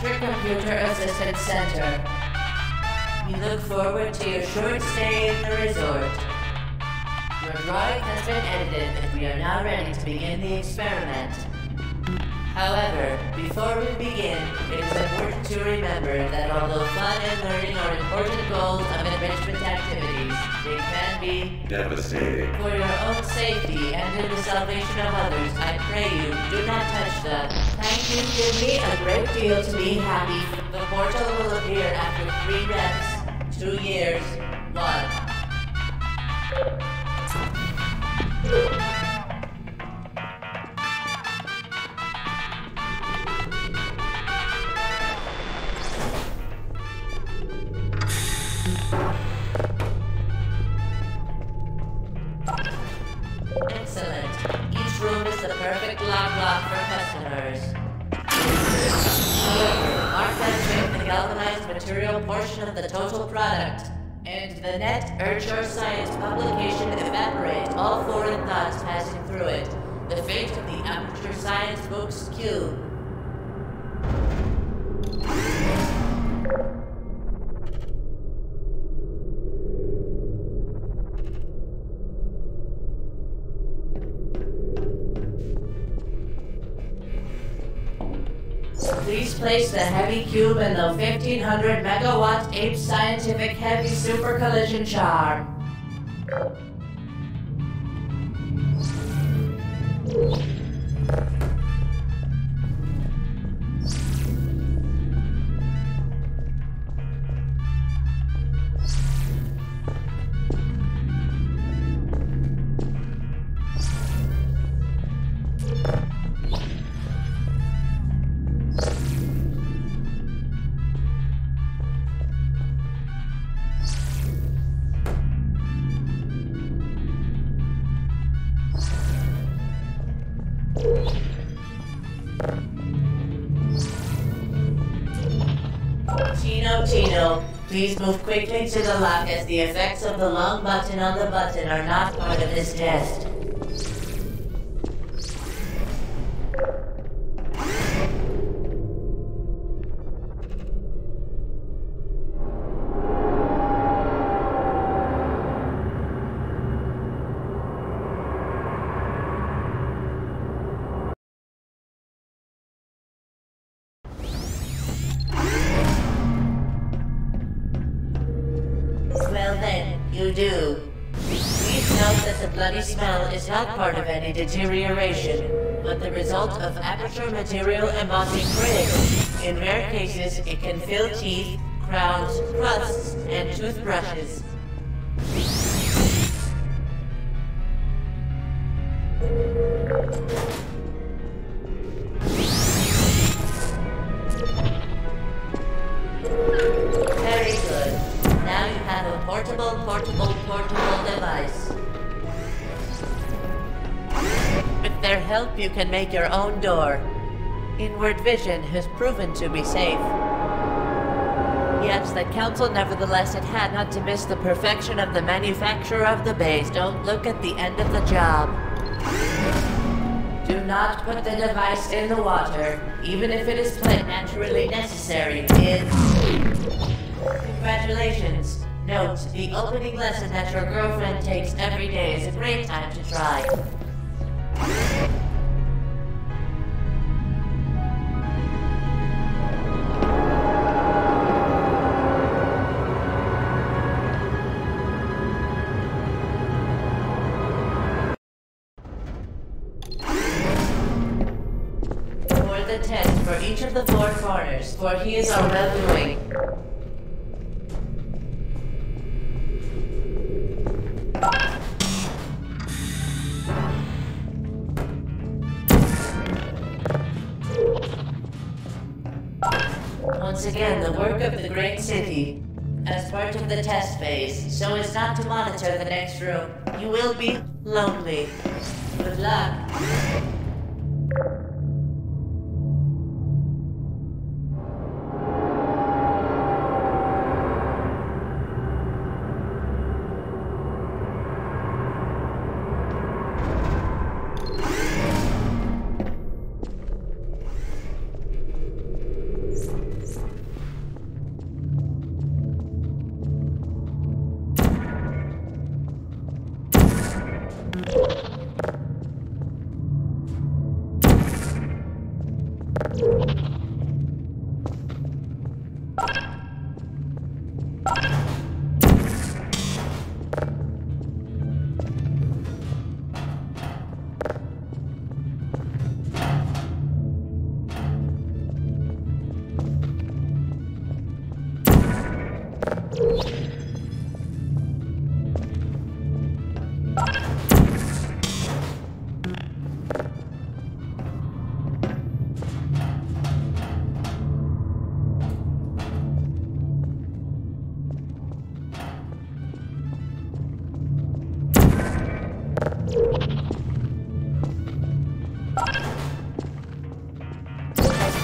Aperture Computer Assistance Center. We look forward to your short stay in the resort. Your drawing has been edited and we are now ready to begin the experiment. However, before we begin, it is important to remember that although fun and learning are important goals of enrichment activities, they can be devastating. For your own safety and in the salvation of others, I pray you, do not touch them. Thank you, give me a great deal to be happy. The portal will appear after 3 reps, 2 years, 1. Excellent. Each room is the perfect lock for customers. However, mark that with the galvanized material portion of the total product, and the net Aperture Science publication evaporates all foreign thoughts passing through it. The fate of the Aperture Science books Q. Please place the heavy cube in the 1500 megawatt Ape Scientific Heavy Super Collision Charm. Tino, please move quickly to the lock as the effects of the long button on the button are not part of this test. Well then, you do. Please note that the bloody smell is not part of any deterioration, but the result of aperture material embossing bricks. In rare cases, it can fill teeth, crowns, crusts, and toothbrushes. Very good. Now you have a portable device. With their help, you can make your own door. Inward vision has proven to be safe. Yet the Council nevertheless had not to miss the perfection of the manufacture of the base. Don't look at the end of the job. Do not put the device in the water, even if it is naturally necessary. Congratulations. Note, the opening lesson that your girlfriend takes every day is a great time to try. For the test for each of the 4 corners, for he is our well-doing. Once again, the work of the great city, as part of the test phase, so as not to monitor the next room. You will be lonely. Good luck.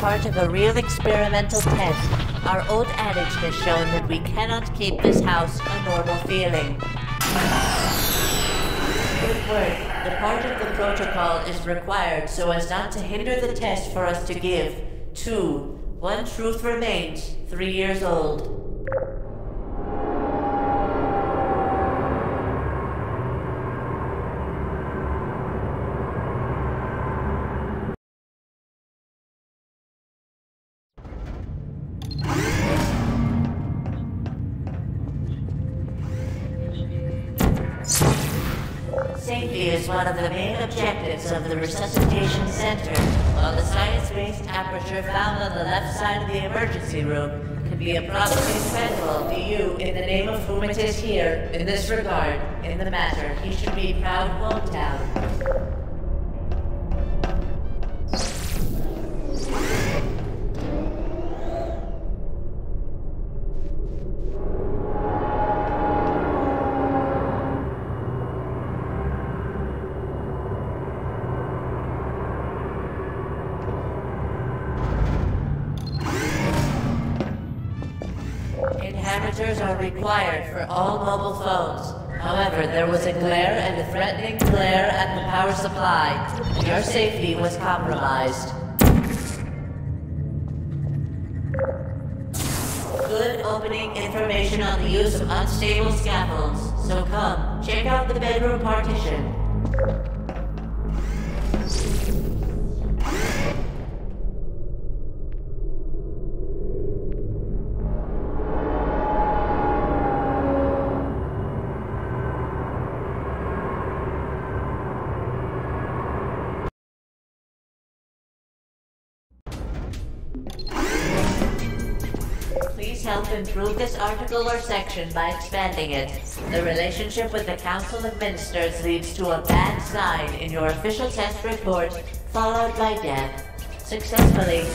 part of a real experimental test. Our old adage has shown that we cannot keep this house a normal feeling. Good work. The part of the protocol is required so as not to hinder the test for us to give. 2. One truth remains, 3 years old. Safety is one of the main objectives of the Resuscitation Center, while the science-based aperture found on the left side of the emergency room can be approximately credible to you in the name of whom it is here, in this regard, in the matter. He should be proud hometown. Inhabitants are required for all mobile phones. However, there was a glare and a threatening glare at the power supply. Your safety was compromised. Good opening information on the use of unstable scaffolds. So come, check out the bedroom partition. Please help improve this article or section by expanding it. The relationship with the Council of Ministers leads to a bad sign in your official test report, followed by death. Successfully.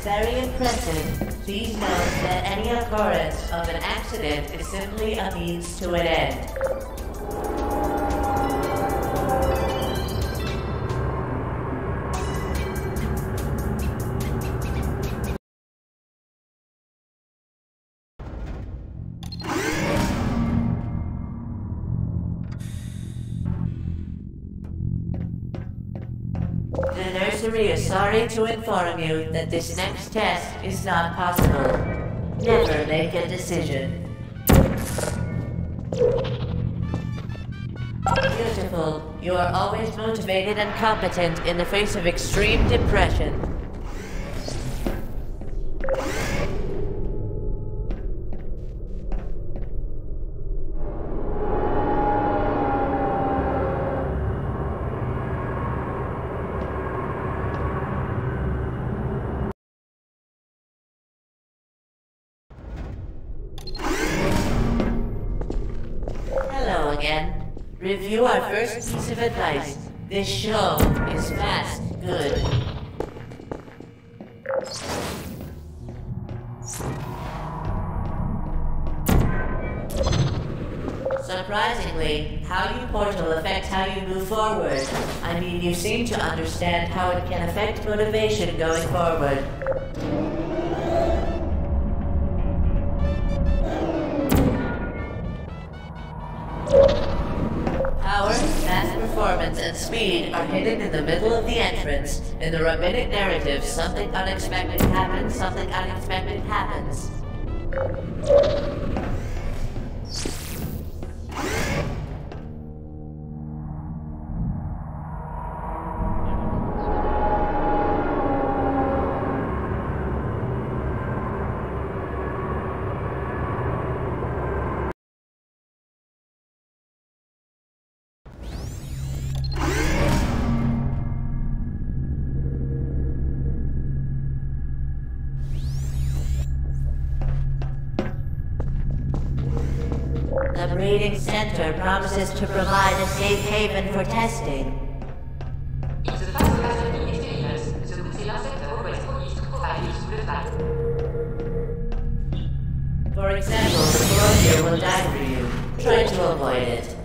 Very impressive. Please note that any occurrence of an accident is simply a means to an end. The nursery is sorry to inform you that this next test is not possible. Never make a decision. Beautiful. You are always motivated and competent in the face of extreme depression. Hello again. Review our first piece of advice. This show is fast good. Surprisingly, how you portal affects how you move forward. I mean, you seem to understand how it can affect motivation going forward. Power, mass performance, and speed are hidden in the middle of the entrance. In the rabbinic narrative, something unexpected happens, something unexpected happens. The breeding center promises to provide a safe haven for testing. Il se passe la famille extérieure. Ce coup, c'est l'insecte West propagé sous le val. For example, the Corsair will die for you. Try to avoid it.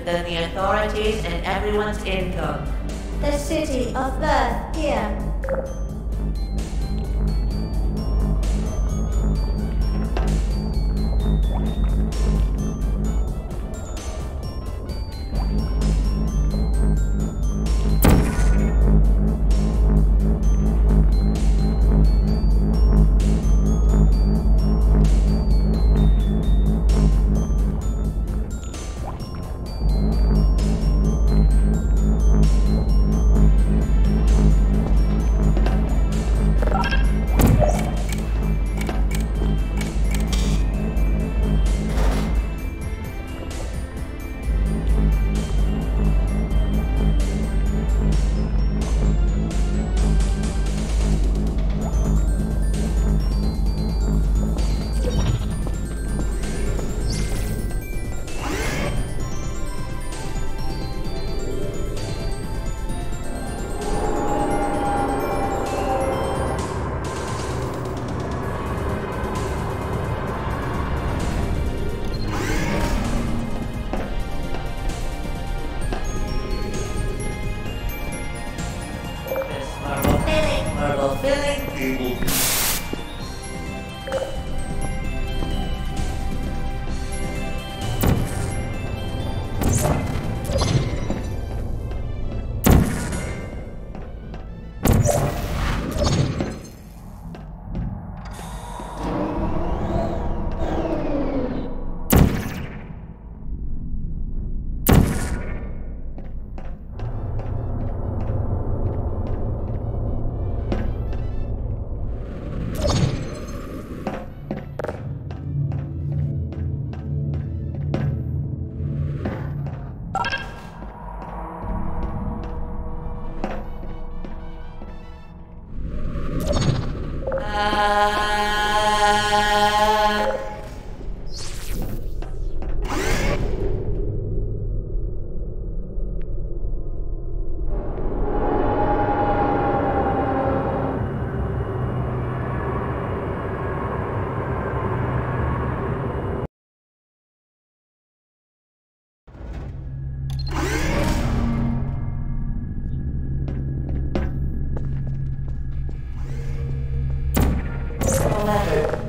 Than the authorities and everyone's income. The city of birth here.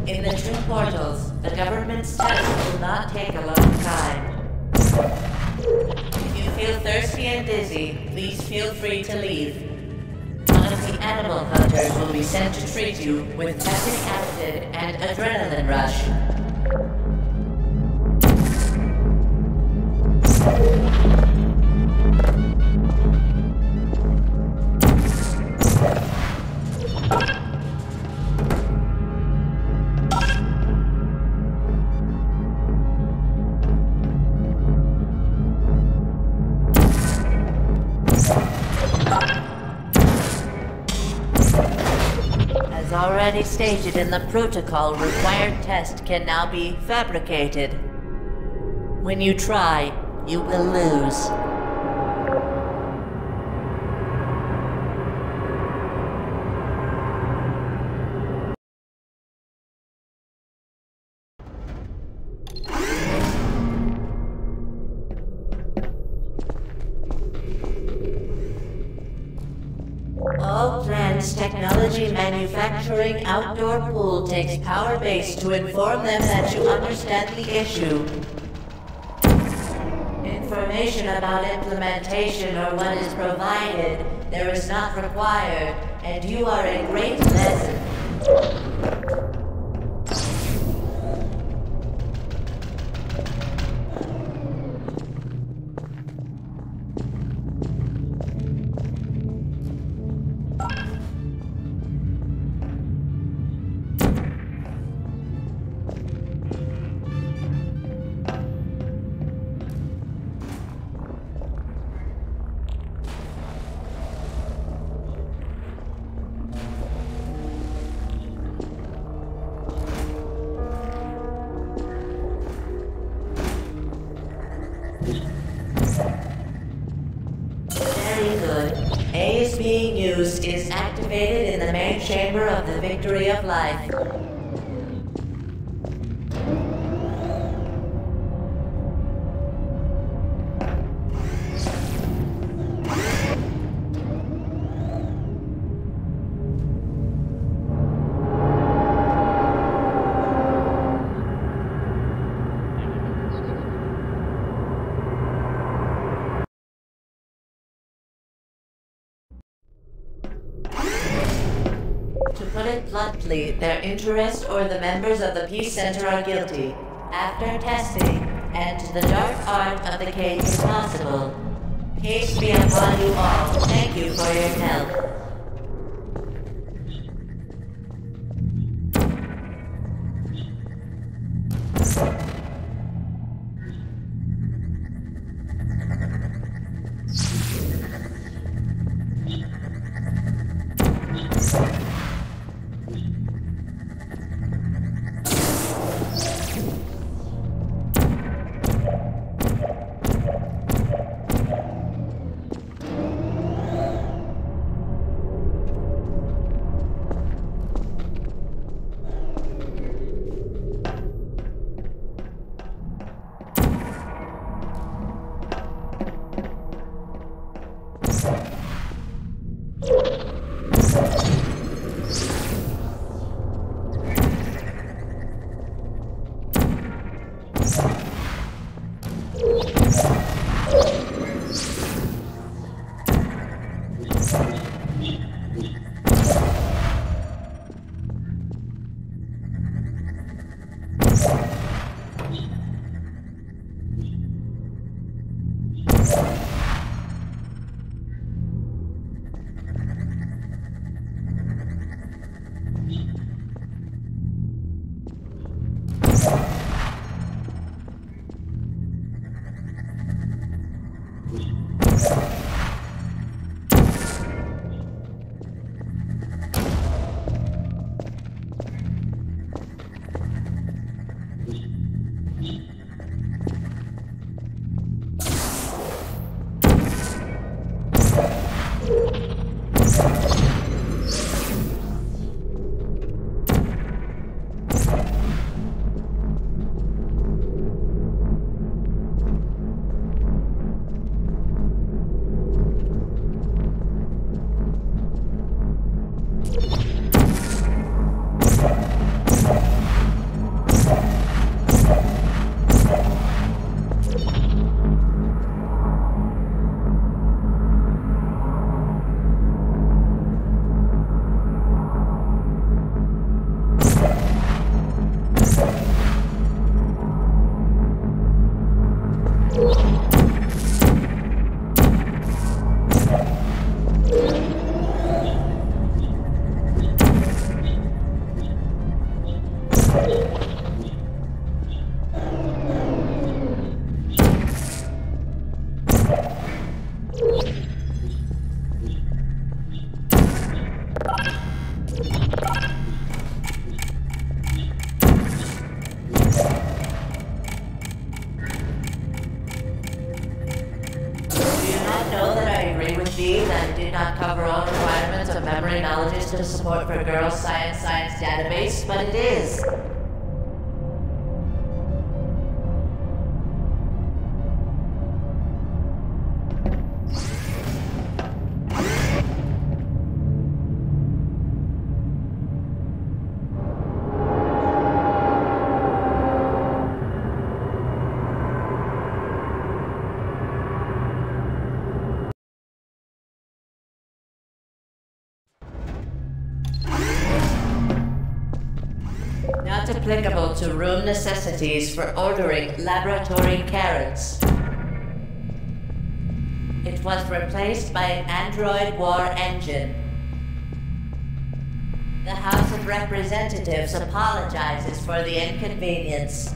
In the two portals, the government's test will not take a long time. If you feel thirsty and dizzy, please feel free to leave. One of the animal hunters will be sent to treat you with peptic acid and adrenaline rush. already stated in the protocol, required test can now be fabricated. When you try, you will lose. All plans technology manufacturing outdoor pool takes power base to inform them that you understand the issue. Information about implementation or what is provided there is not required, and you are a great lesson. Very good. A is being used is activated in the main chamber of the Victory of Life. To put it bluntly, their interest or the members of the Peace Center are guilty. After testing, and the dark art of the case is possible. Peace be upon you all. Thank you for your help. that it did not cover all requirements of memory knowledge to support for Girls Science database, but it is. Not applicable to room necessities for ordering laboratory carrots. It was replaced by an android war engine. The House of Representatives apologizes for the inconvenience.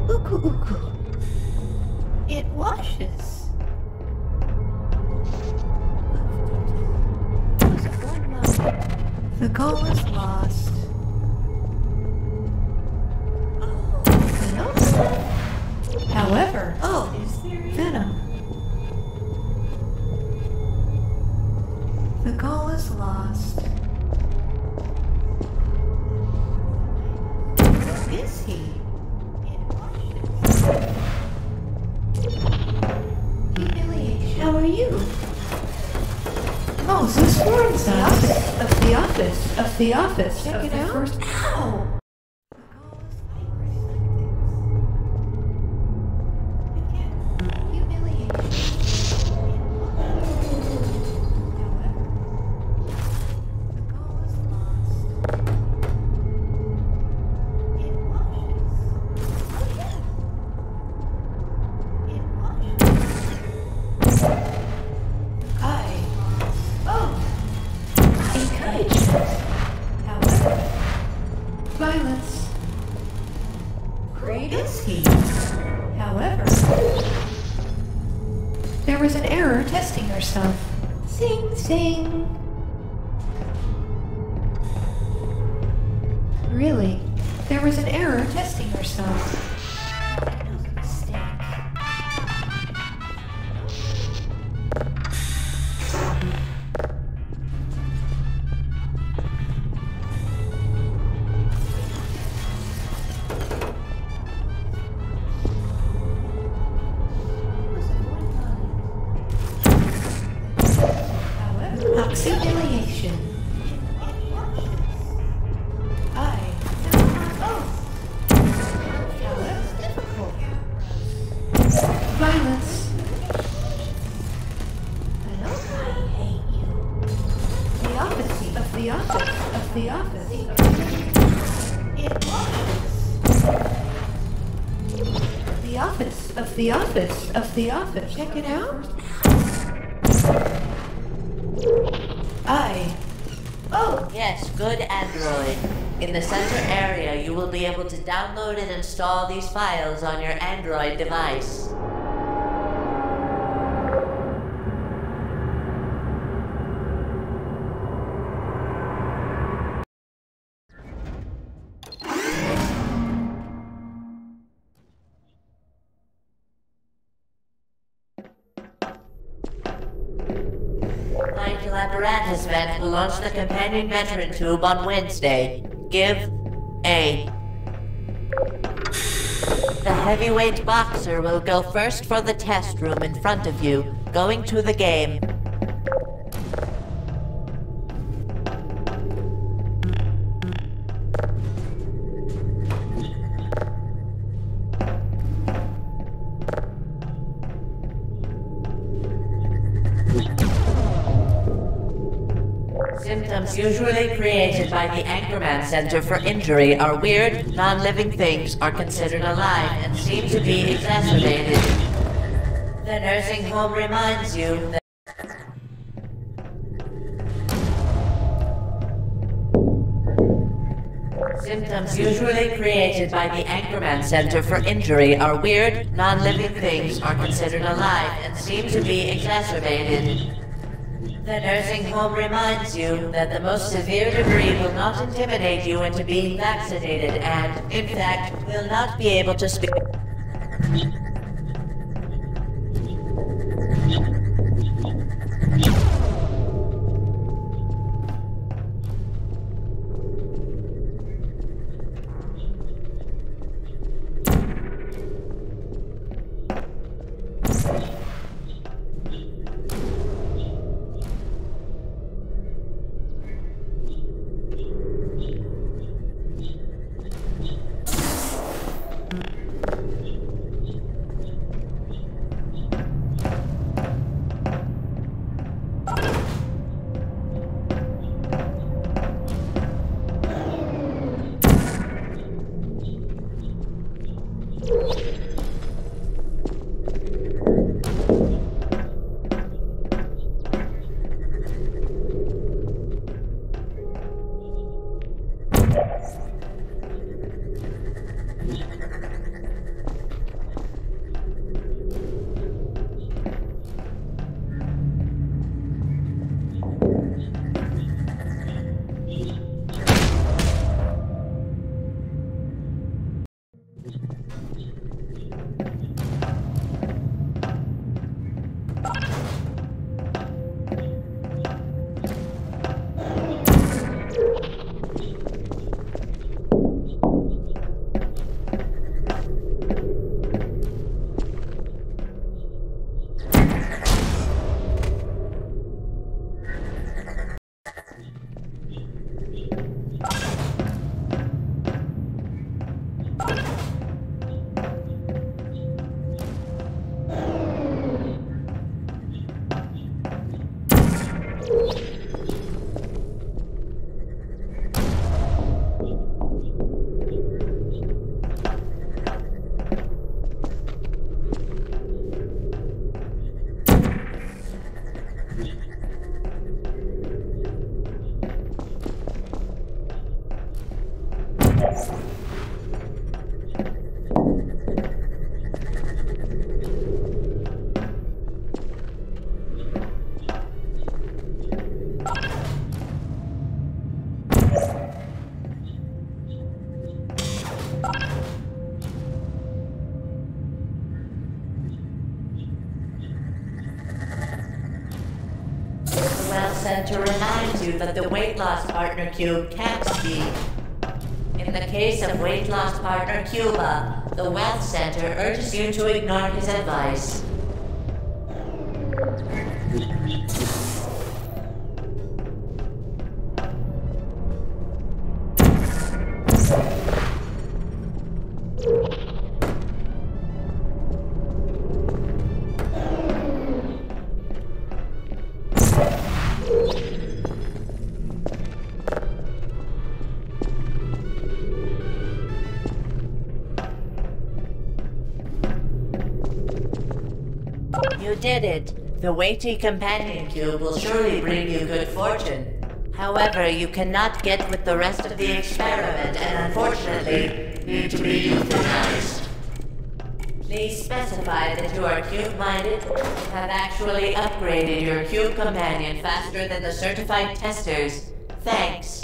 Uku uku. It washes. The goal is lost. However, Venom. The goal is lost. Who is he? Humiliation. How are you? Moses warns us of the office. Check it out. First. Ow! Violence. Great is he. However, there was an error testing herself. Sing, sing. Really, there was an error testing herself. Humiliation. Violence. I hate you. The opposite of the office. It was. The office. Check it out. Yes, good Android. In the center area, you will be able to download and install these files on your Android device. Apparatus vent will launch the companion veteran tube on Wednesday. Give A. The heavyweight boxer will go first for the test room in front of you, going to the game. Symptoms usually created by the Anchorman Center for Injury are weird, non-living things are considered alive and seem to be exacerbated. The nursing home reminds you that symptoms usually created by the Anchorman Center for Injury are weird, non-living things are considered alive and seem to be exacerbated. The nursing home reminds you that the most severe degree will not intimidate you into being vaccinated and, in fact, will not be able to speak. To remind you that the weight loss partner cube can't speak. In the case of weight loss partner Cuba, the Wealth Center urges you to ignore his advice. You did it. The weighty companion cube will surely bring you good fortune. However, you cannot get with the rest of the experiment and unfortunately need to be euthanized. Please specify that you are cube-minded and have actually upgraded your cube companion faster than the certified testers. Thanks.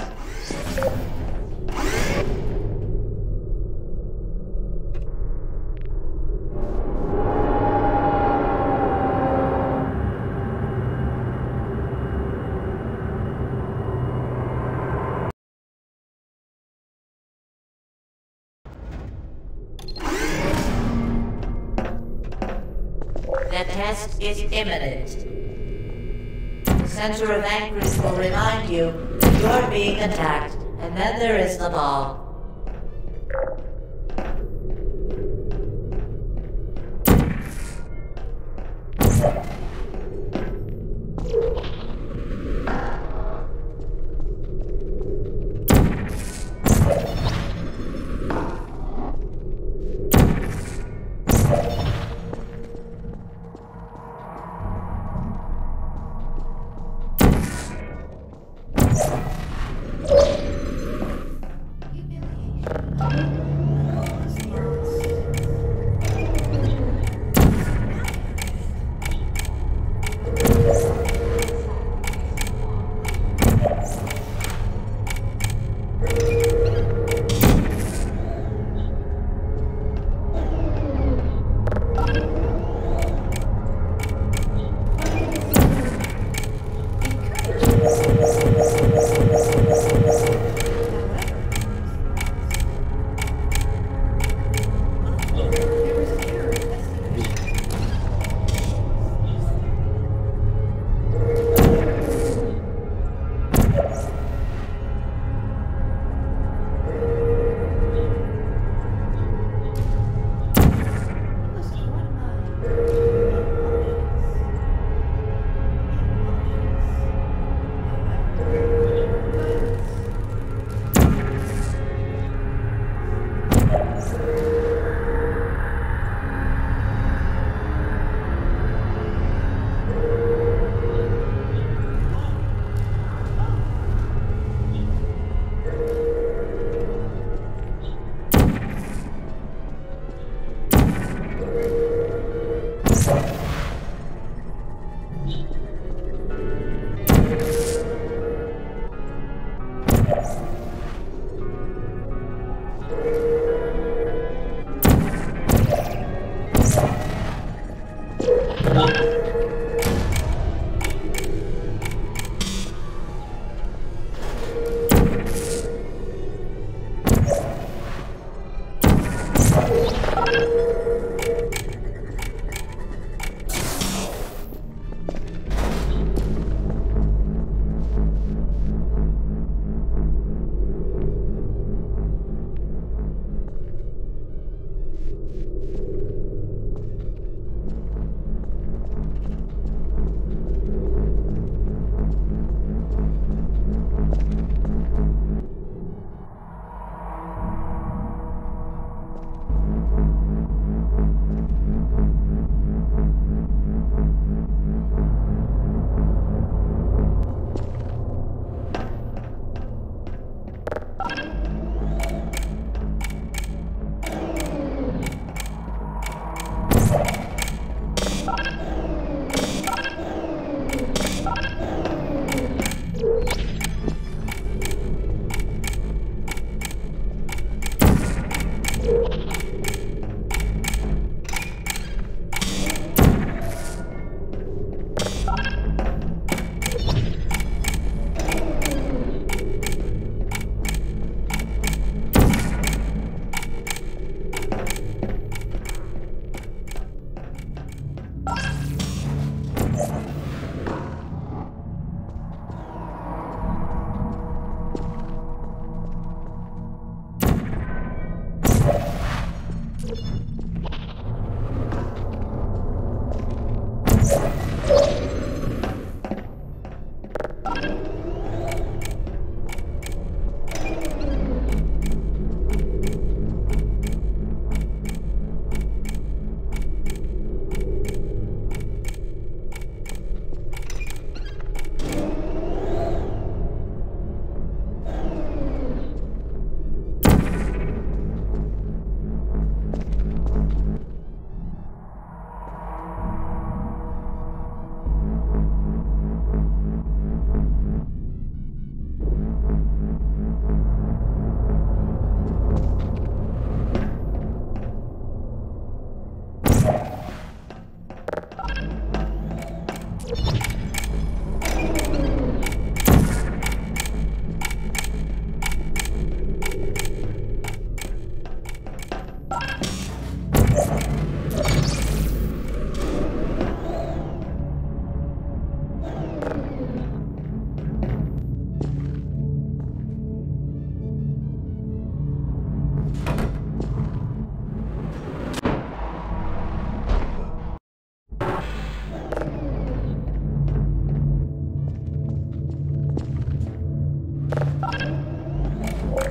The test is imminent. The center of anchorage will remind you that you're being attacked, and then there is the ball.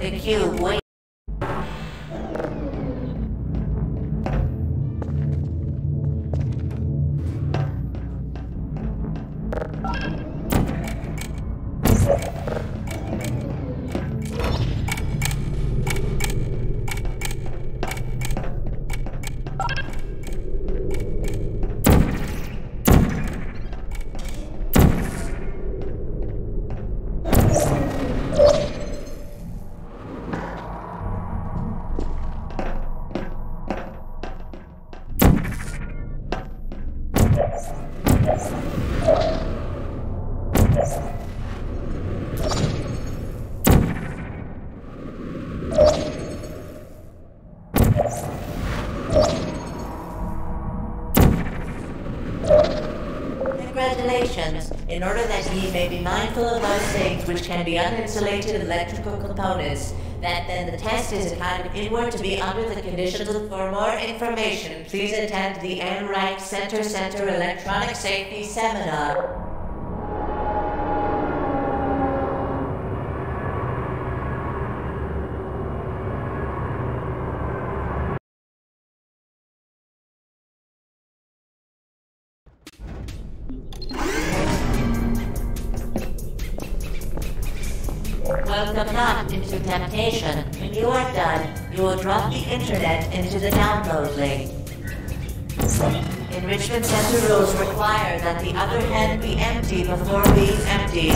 The cube waits. Congratulations. In order that ye may be mindful of those things which can be uninsulated electrical components, that then the test is a kind of inward to be under the conditions of. For more information, please attend the NRAC Center Electronic Safety Seminar. Welcome not into temptation. When you are done, you will drop the internet into the download link. Enrichment Center rules require that the other hand be empty before being emptied.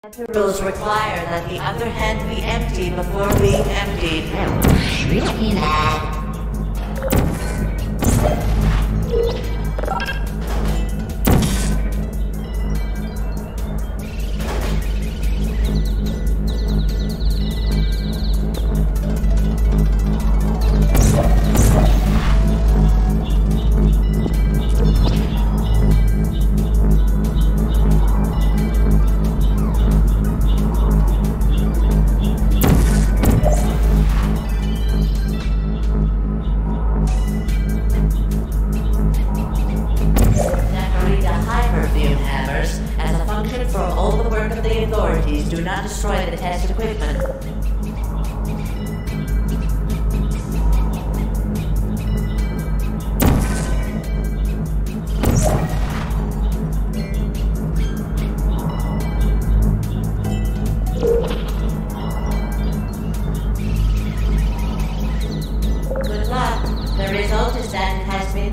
Center rules require that the other hand be empty before being emptied.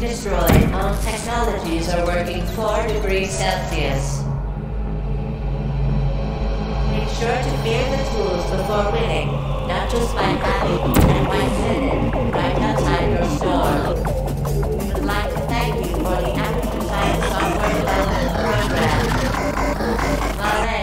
destroyed, all technologies are working 4 degrees Celsius. Make sure to fear the tools before winning, not just by having and white hidden right outside your store. We would like to thank you for the Aperture Science Software Development Program. Vale.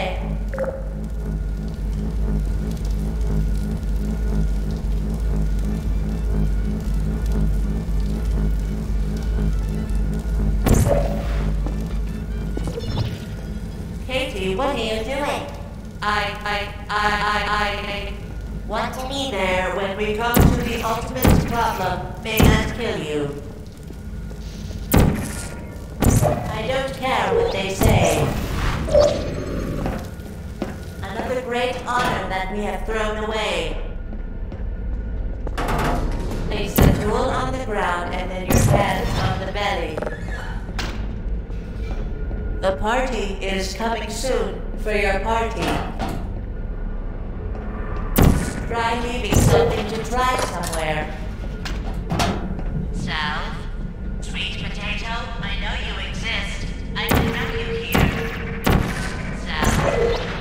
Katie, what are you doing? Want to be there when we come to the ultimate problem, may not kill you. I don't care what they say. Another great honor that we have thrown away. Place the tool on the ground and then your hands on the belly. The party is coming soon for your party. Try leaving something to try somewhere. South? Sweet potato, I know you exist. I can wrap you here. South?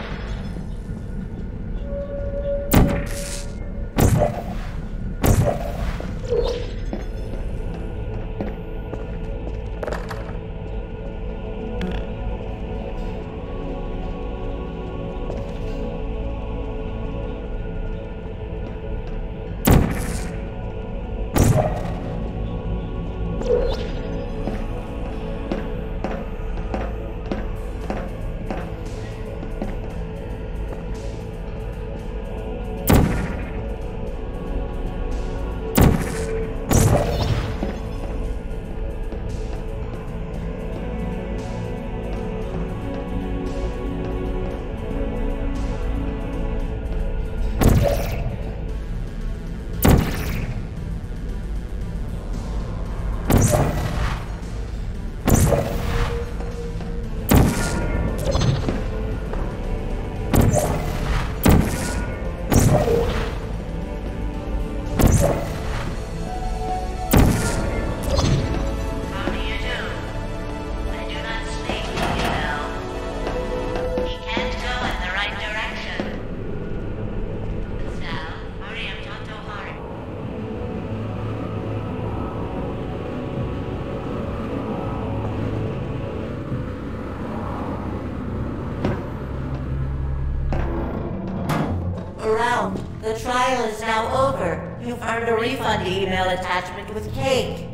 Around. The trial is now over. You've earned a refund email attachment with cake.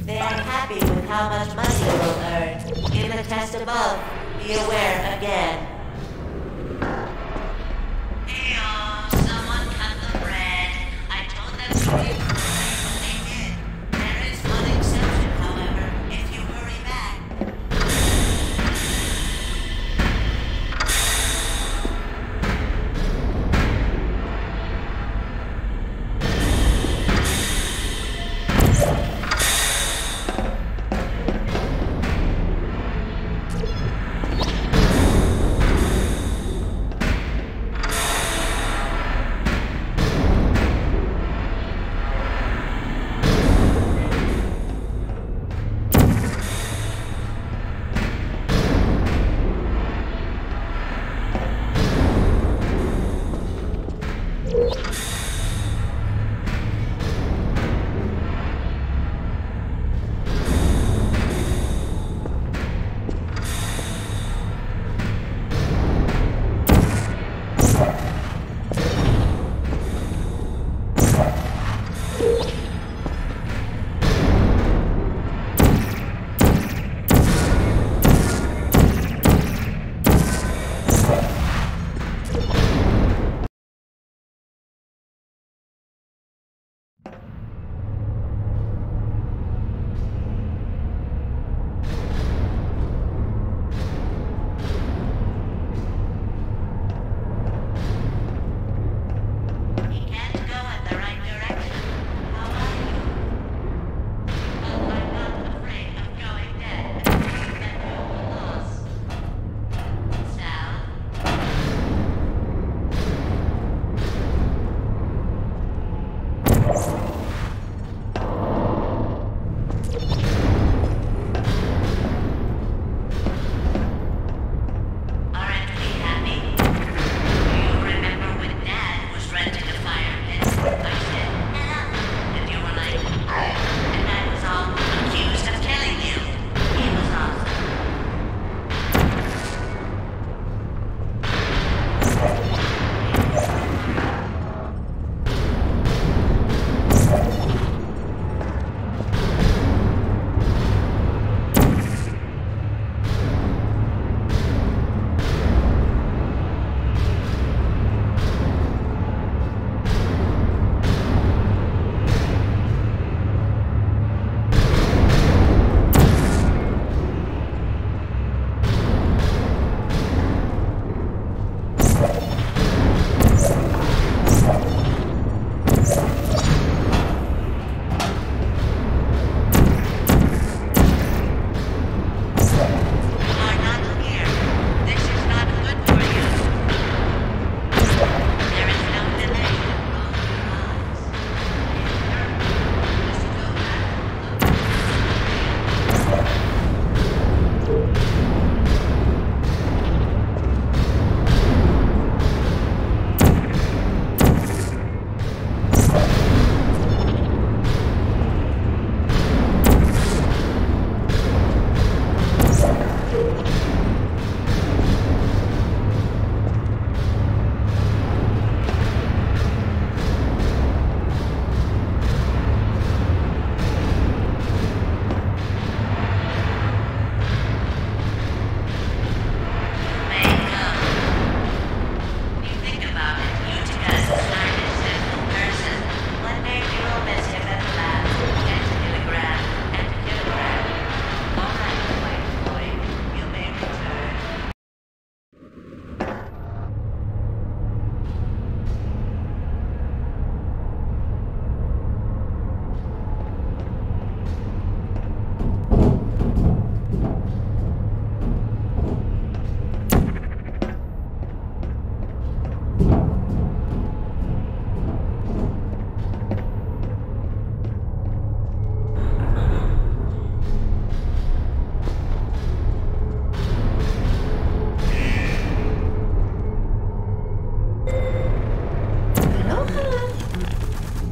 They are happy with how much money you will earn. In the test above, be aware again. Heyo, someone cut the bread. I told them to give away what they did. There is one exception, however, if you hurry back.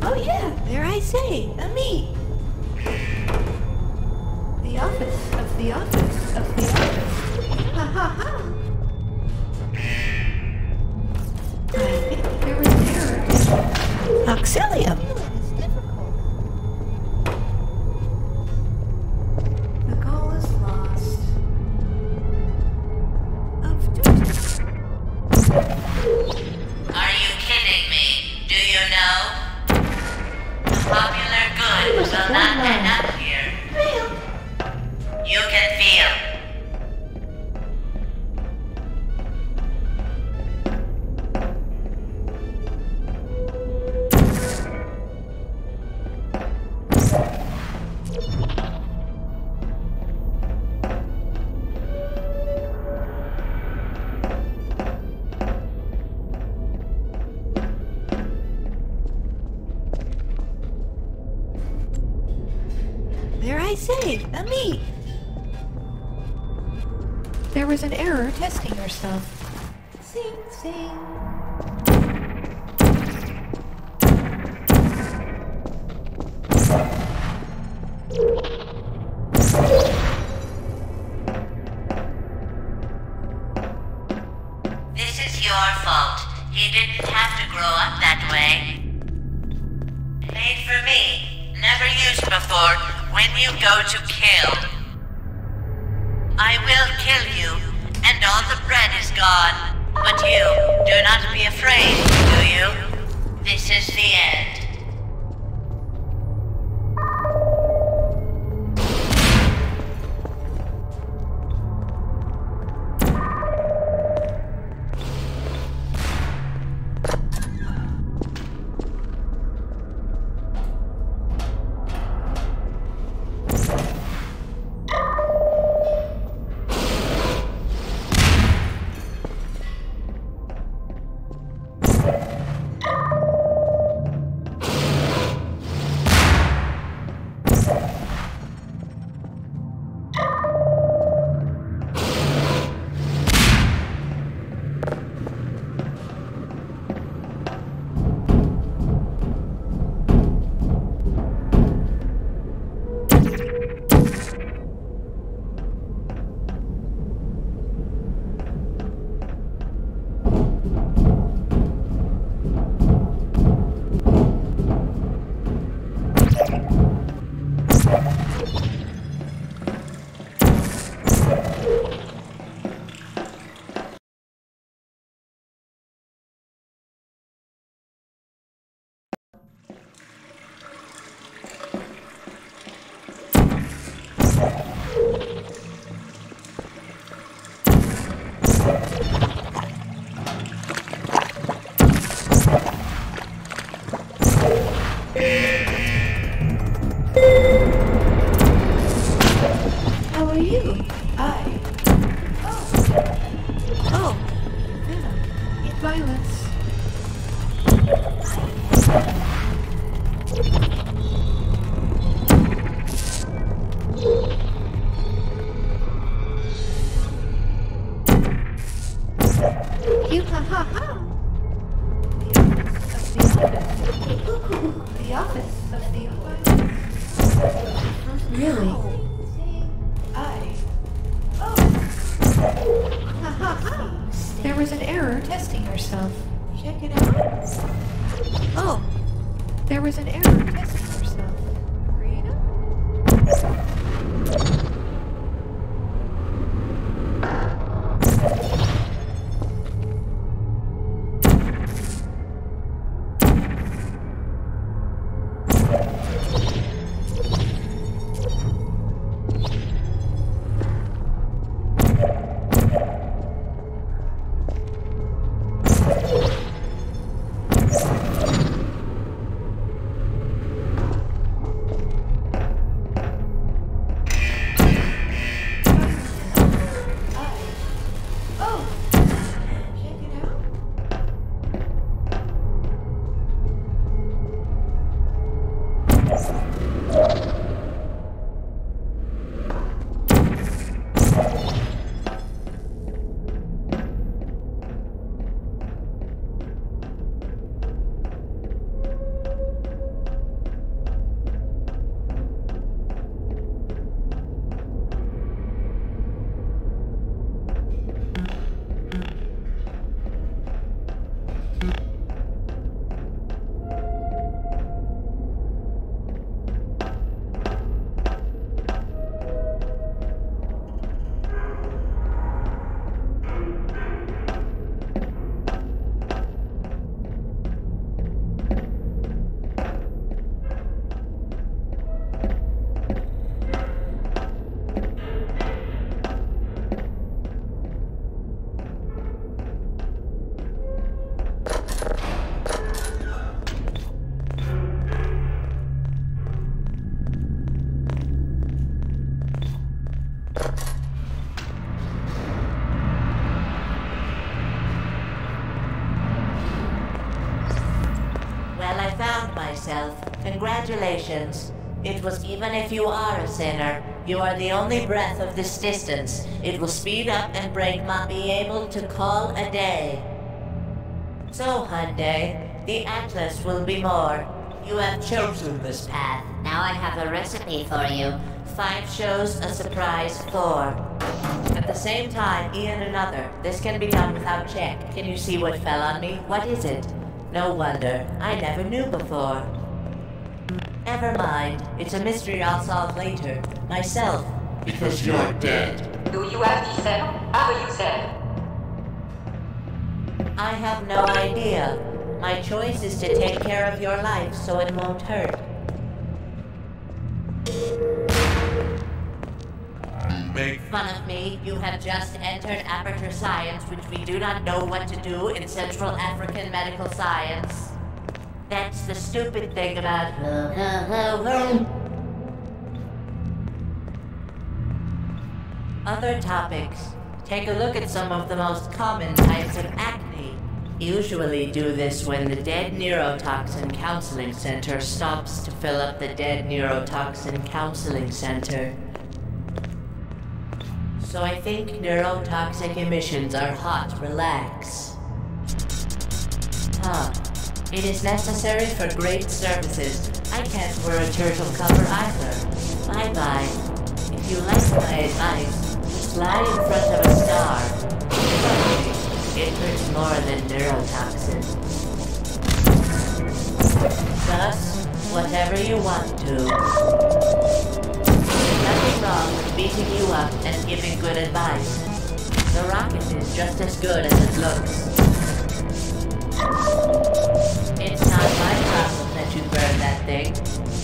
Oh yeah, there I say, me. The office of the office of the office. Ha ha ha. I think there was an error. Auxilium. The goal is lost. Are you kidding me? Do you know? The popular good will not end up here. You can feel. There I say, me. There was an error testing yourself. Sing, sing. This is your fault. He didn't have to grow up that way. Made for me. Never used before. When you go to kill. I will kill you, and all the bread is gone. But you, do not be afraid, do you? This is the end. How are you? Oh, venom. In violence. You ha ha ha. The office of the office. Really? There was an error testing yourself. Check it out. Oh, there was an error testing yourself. Rita? found myself. Congratulations. It was even if you are a sinner, you are the only breath of this distance. It will speed up and break my be able to call a day. So, Hyundai, the Atlas will be more. You have chosen this path. Now I have a recipe for you. 5 shows, a surprise 4. At the same time, Ian another. This can be done without check. Can you see what fell on me? What is it? No wonder. I never knew before. Never mind. It's a mystery I'll solve later. Myself. Because you're dead. Do you have the cell? Are you cell? I have no idea. My choice is to take care of your life so it won't hurt. Make Fun of me, you have just entered Aperture Science, which we do not know what to do in Central African medical science. That's the stupid thing about... Other topics. Take a look at some of the most common types of acne. Usually do this when the Dead Neurotoxin Counseling Center stops to fill up the Dead Neurotoxin Counseling Center. So I think neurotoxic emissions are hot. Relax. It is necessary for great services. I can't wear a turtle cover either. Bye-bye. If you like my advice, just lie in front of a star. Trust me, it hurts more than neurotoxin. Thus, whatever you want to. Nothing wrong with beating you up and giving good advice. The rocket is just as good as it looks. It's not my problem that you burned that thing.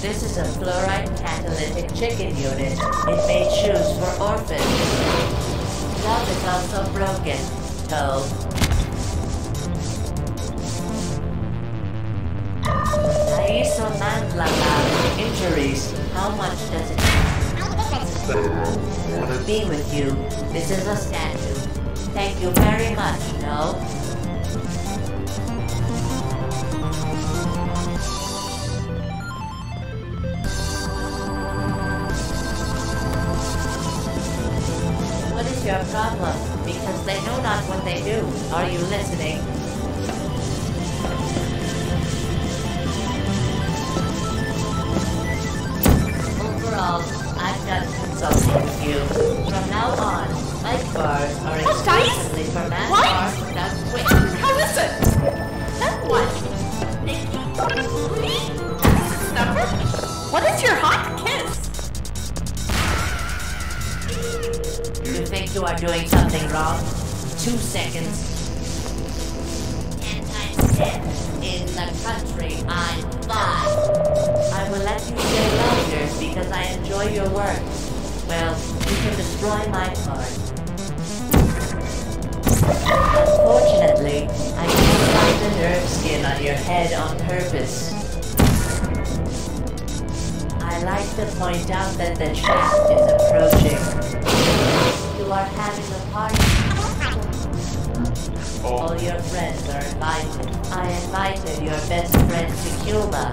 This is a fluoride catalytic chicken unit. It made shoes for orphans. Love is also broken, Toe. Isomandlala. Injuries. How much does it be with you? This is a statue. Thank you very much, no? What is your problem? Because they know not what they do. Are you listening? Overall, I'm done consulting with you. From now on, life bars are exclusively for man bars without quick. How is it? That one. This number? What is your hot kiss? You think you are doing something wrong? 2 seconds. 10 times 10. In the country, I'm 5. I will let you stay longer because I enjoy your work. Well, you can destroy my part. Unfortunately, I can't find the nerve skin on your head on purpose. I like to point out that the shaft is approaching. You are having a party. All your friends are invited. I invited your best friend to Cuba.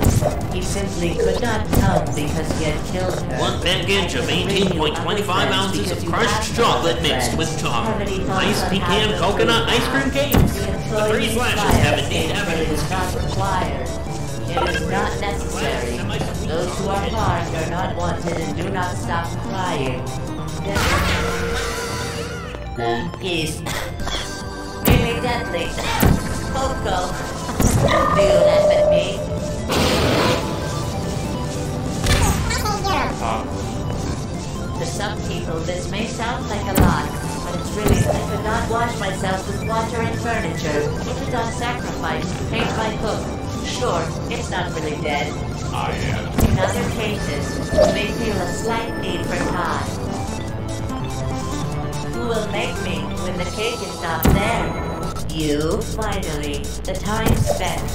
He simply could not come because he had killed her. 1 package of 18.25 ounces of crushed chocolate mixed with tar. Nice pecan coconut ice cream cakes. The 3 slashes have indeed It is not required. It is not necessary. Those who are harmed are not wanted and do not stop crying. Peace. Really deadly. Coco. Do you laugh at me? To some people, this may sound like a lot, but it's really I could not wash myself with water and furniture. It is on sacrifice to paint my cook. Sure, it's not really dead. I am. In other cases, you may feel a slight need for time. Who will make me when the cake is not there? You, finally, the time spent.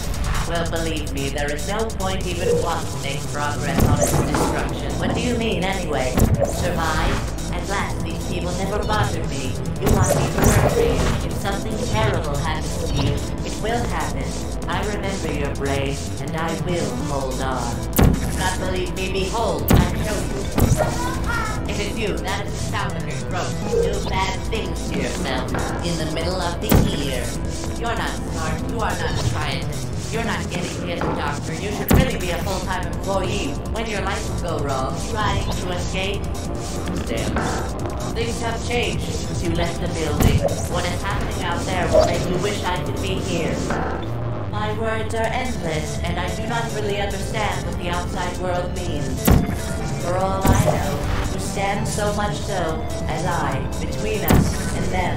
Well, believe me, there is no point even wanting to make progress on its destruction. What do you mean, anyway? Survive? At last, these people never bothered me. You want me to work for you. If something terrible happens to you, it's will happen. I remember your brain, and I will hold on. Do not believe me? Behold, I show you. If it's you, that is the sound of your throat. You do bad things to yourself in the middle of the ear. You're not smart. You are not a scientist. You're not getting to be a doctor. You should really be a full-time employee. When your life will go wrong, trying to escape. Damn. Things have changed since you left the building. What is happening out there will make you wish I could be here. My words are endless, and I do not really understand what the outside world means. For all I know, you stand so much so as I, between us and them.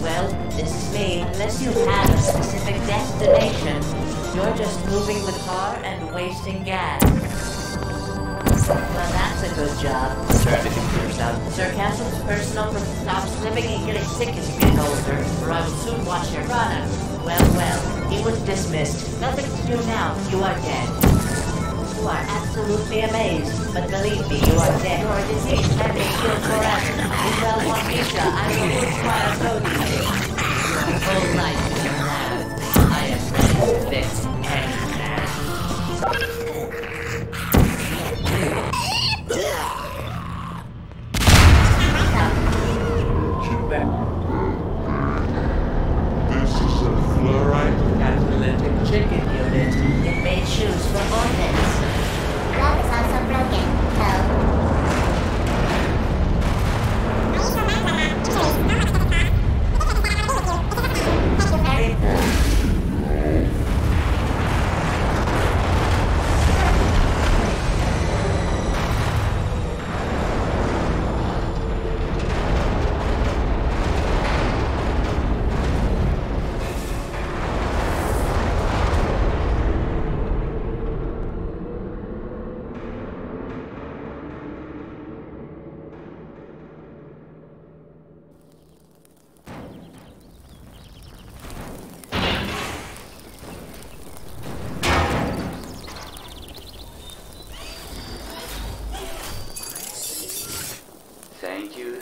Well, this is me. Unless you have a specific destination, you're just moving the car and wasting gas. Well, that's a good job. Trying to confuse yourself. Sir Castle's personal stops living and getting sick as you get older, or I will soon watch your product. Well, he was dismissed. Nothing to do now. You are dead. You are absolutely amazed, but believe me, you are dead. Your disease can be healed forever. In well one pizza, I will require coding. Your whole life is in lab. I am ready to fix anything. This is a fluoride Catalytic chicken unit. It made shoes for orphans. Love is also broken, so...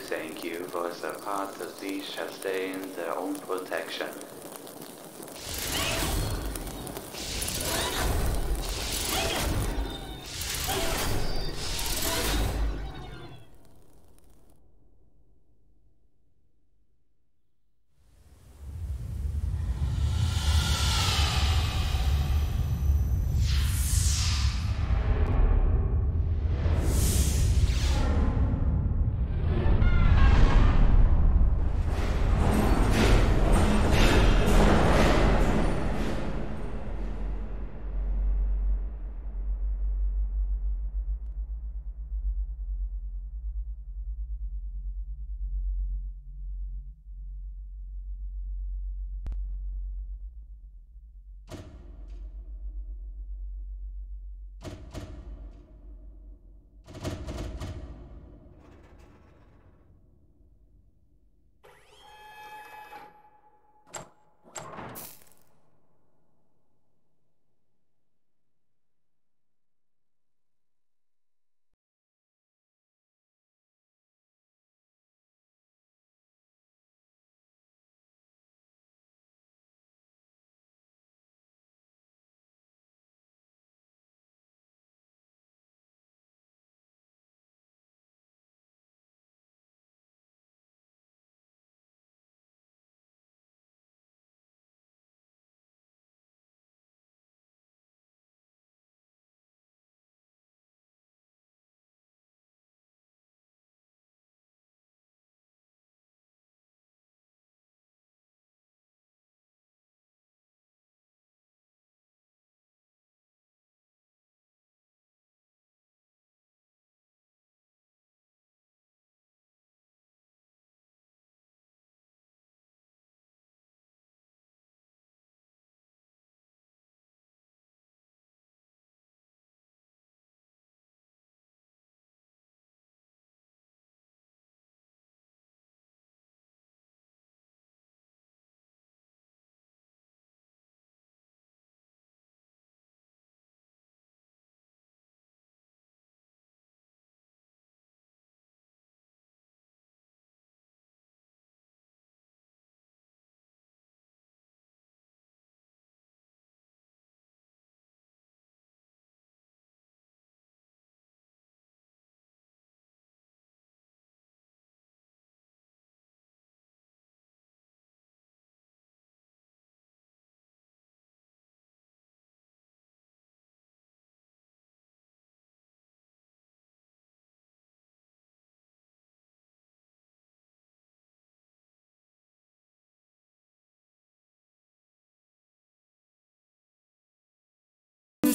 Thank you for the part that these shall stay in their own protection.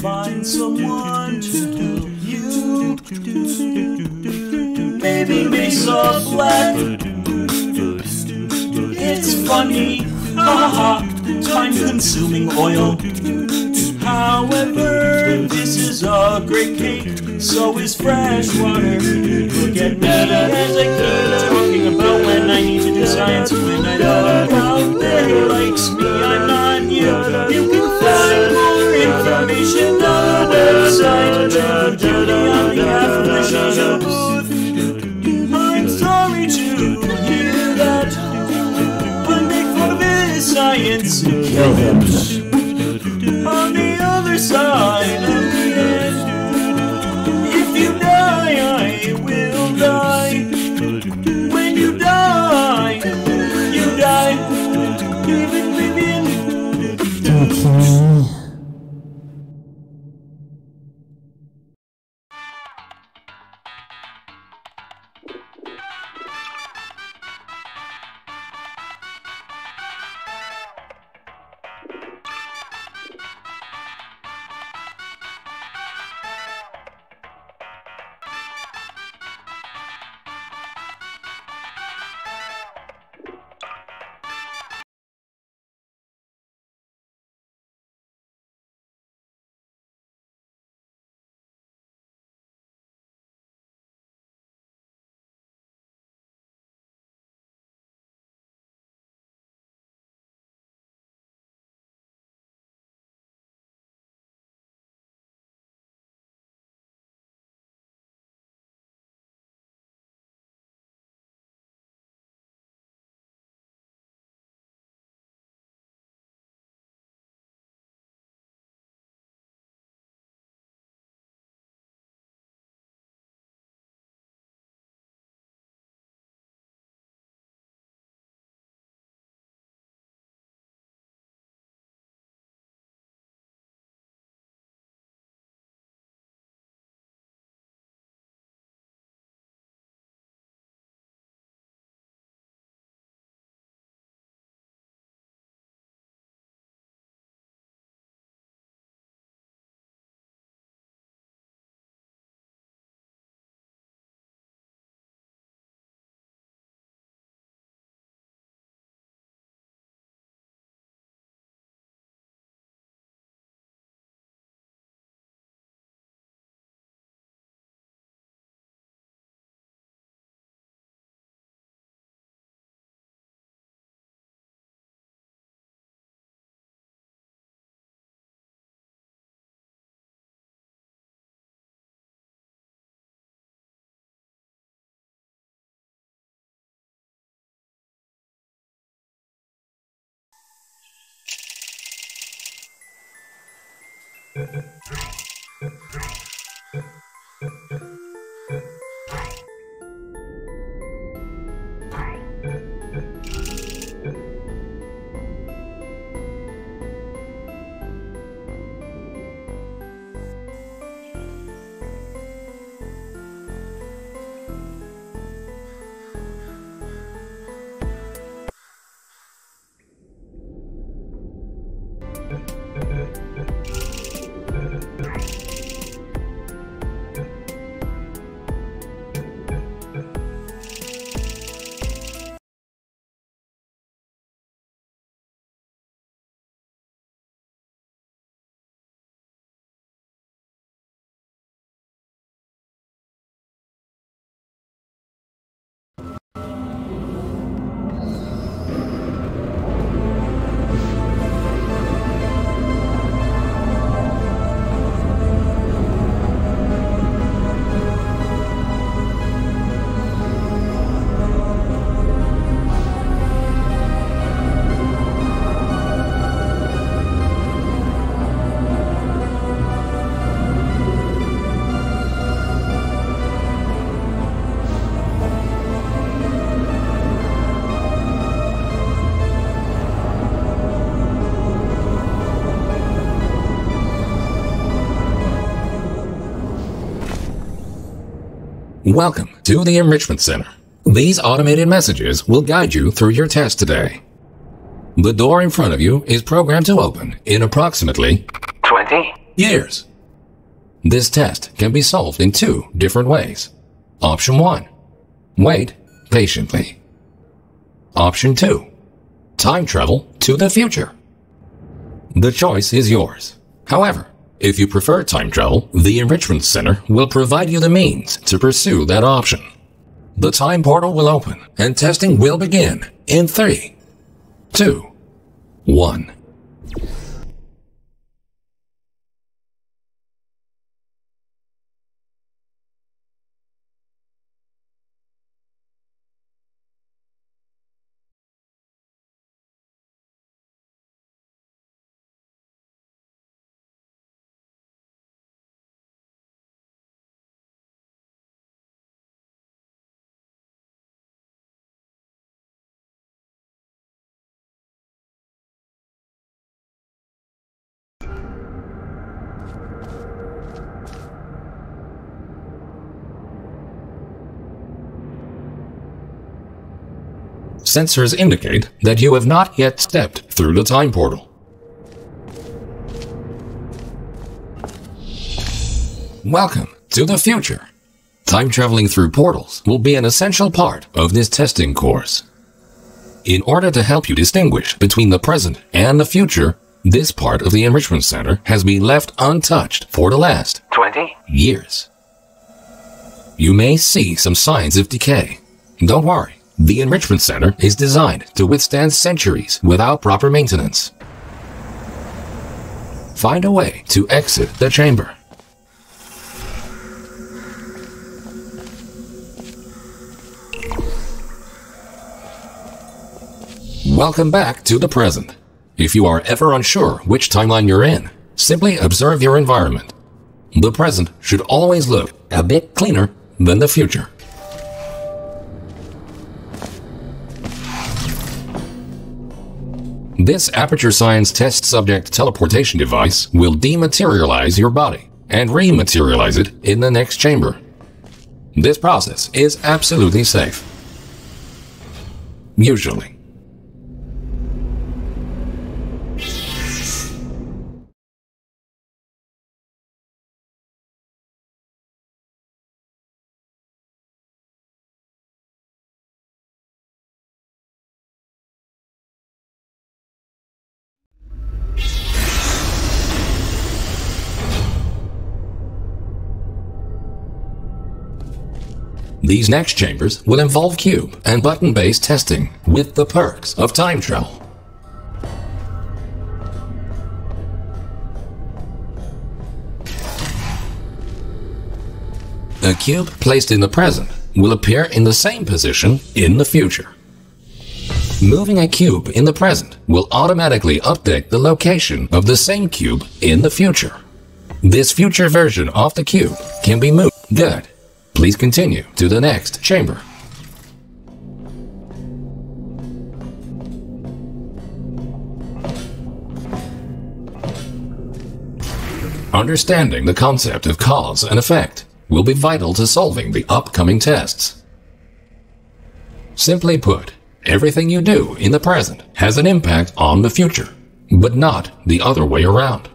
find someone to help you. Maybe Mesa Black. It's funny, haha, time-consuming oil. However, this is a great cake, so is fresh water. Look at me as I keep talking about when I need to do science. When I know out there likes me, I'm not you. You can find more information on the website. Judy on behalf of the show. I'm sorry to hear that. I make fun of his science and kill him. On the other side of the end, if you die, I will die. When you die, you die. Even Vivian. Welcome to the Enrichment Center. These automated messages will guide you through your test today. The door in front of you is programmed to open in approximately 20 years. This test can be solved in 2 different ways. Option 1. Wait patiently. Option 2. Time travel to the future. The choice is yours. However, if you prefer time travel, the Enrichment Center will provide you the means to pursue that option. The time portal will open and testing will begin in 3, 2, 1. Sensors indicate that you have not yet stepped through the time portal. Welcome to the future. Time traveling through portals will be an essential part of this testing course. In order to help you distinguish between the present and the future, this part of the Enrichment Center has been left untouched for the last 20 years. You may see some signs of decay. Don't worry. The Enrichment Center is designed to withstand centuries without proper maintenance. Find a way to exit the chamber. Welcome back to the present. If you are ever unsure which timeline you're in, simply observe your environment. The present should always look a bit cleaner than the future. This Aperture Science test subject teleportation device will dematerialize your body and rematerialize it in the next chamber. This process is absolutely safe. Usually. These next chambers will involve cube and button-based testing with the perks of time travel. A cube placed in the present will appear in the same position in the future. Moving a cube in the present will automatically update the location of the same cube in the future. This future version of the cube can be moved. Good. Please continue to the next chamber. Understanding the concept of cause and effect will be vital to solving the upcoming tests. Simply put, everything you do in the present has an impact on the future, but not the other way around.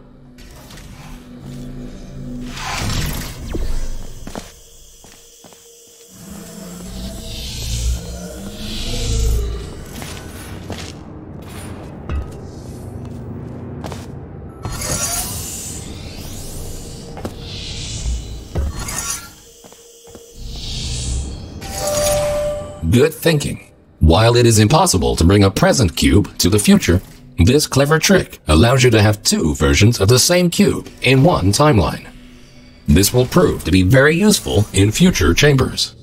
Good thinking. While it is impossible to bring a present cube to the future, this clever trick allows you to have 2 versions of the same cube in one timeline. This will prove to be very useful in future chambers.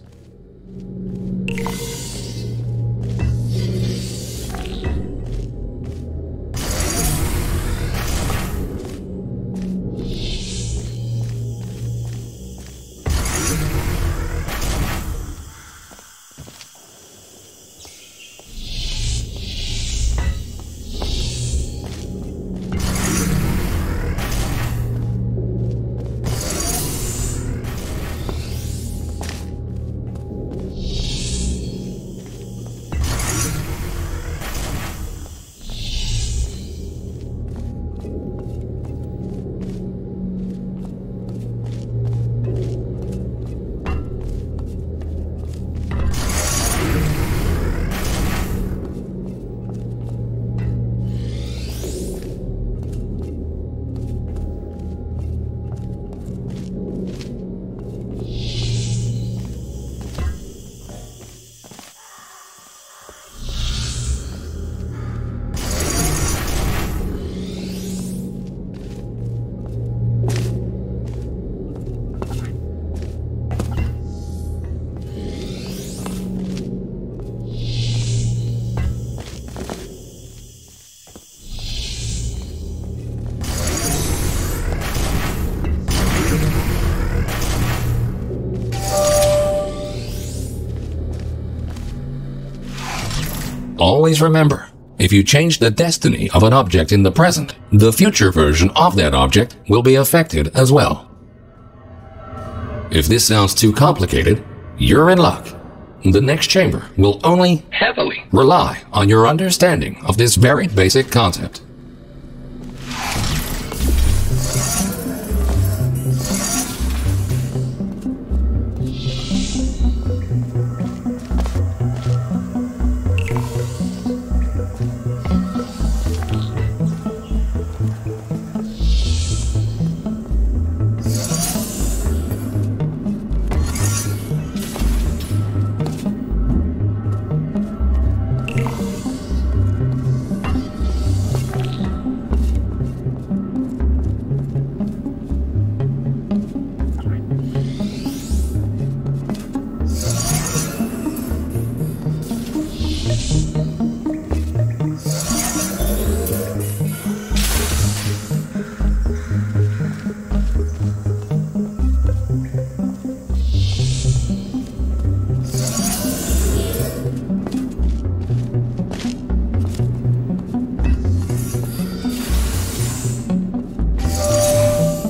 Always remember, if you change the destiny of an object in the present, the future version of that object will be affected as well. If this sounds too complicated, you're in luck. The next chamber will only heavily rely on your understanding of this very basic concept.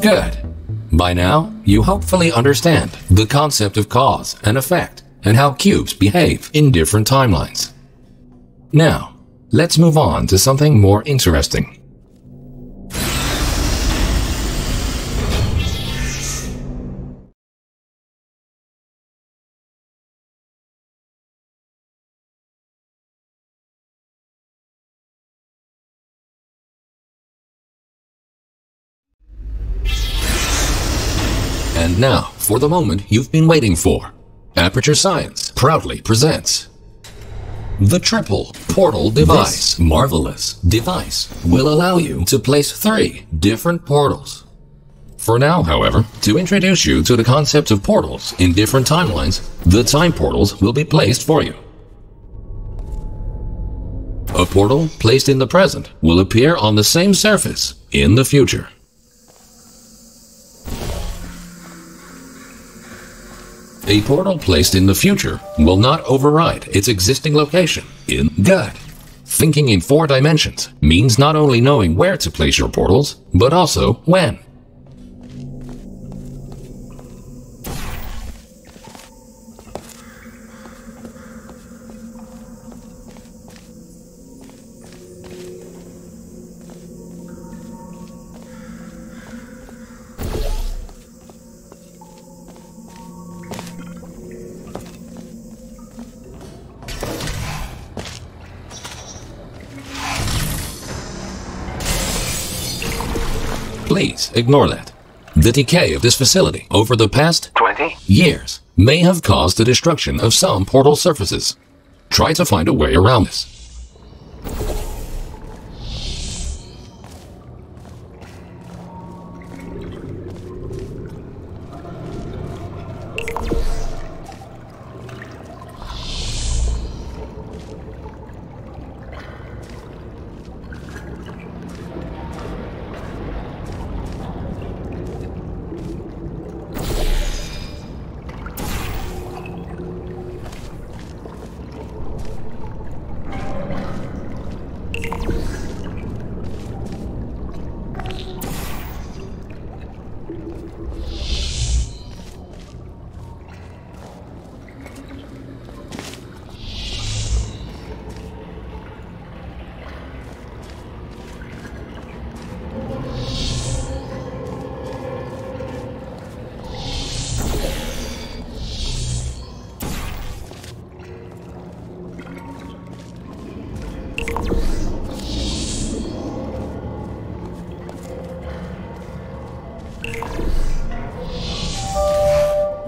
Good. By now, you hopefully understand the concept of cause and effect and how cubes behave in different timelines. Now, let's move on to something more interesting. And now, for the moment you've been waiting for, Aperture Science proudly presents the Triple Portal Device. This marvelous device will allow you to place 3 different portals. For now, however, to introduce you to the concept of portals in different timelines, the time portals will be placed for you. A portal placed in the present will appear on the same surface in the future. A portal placed in the future will not override its existing location in GLaDOS. Thinking in 4 dimensions means not only knowing where to place your portals, but also when. Please ignore that. The decay of this facility over the past 20 years may have caused the destruction of some portal surfaces. Try to find a way around this.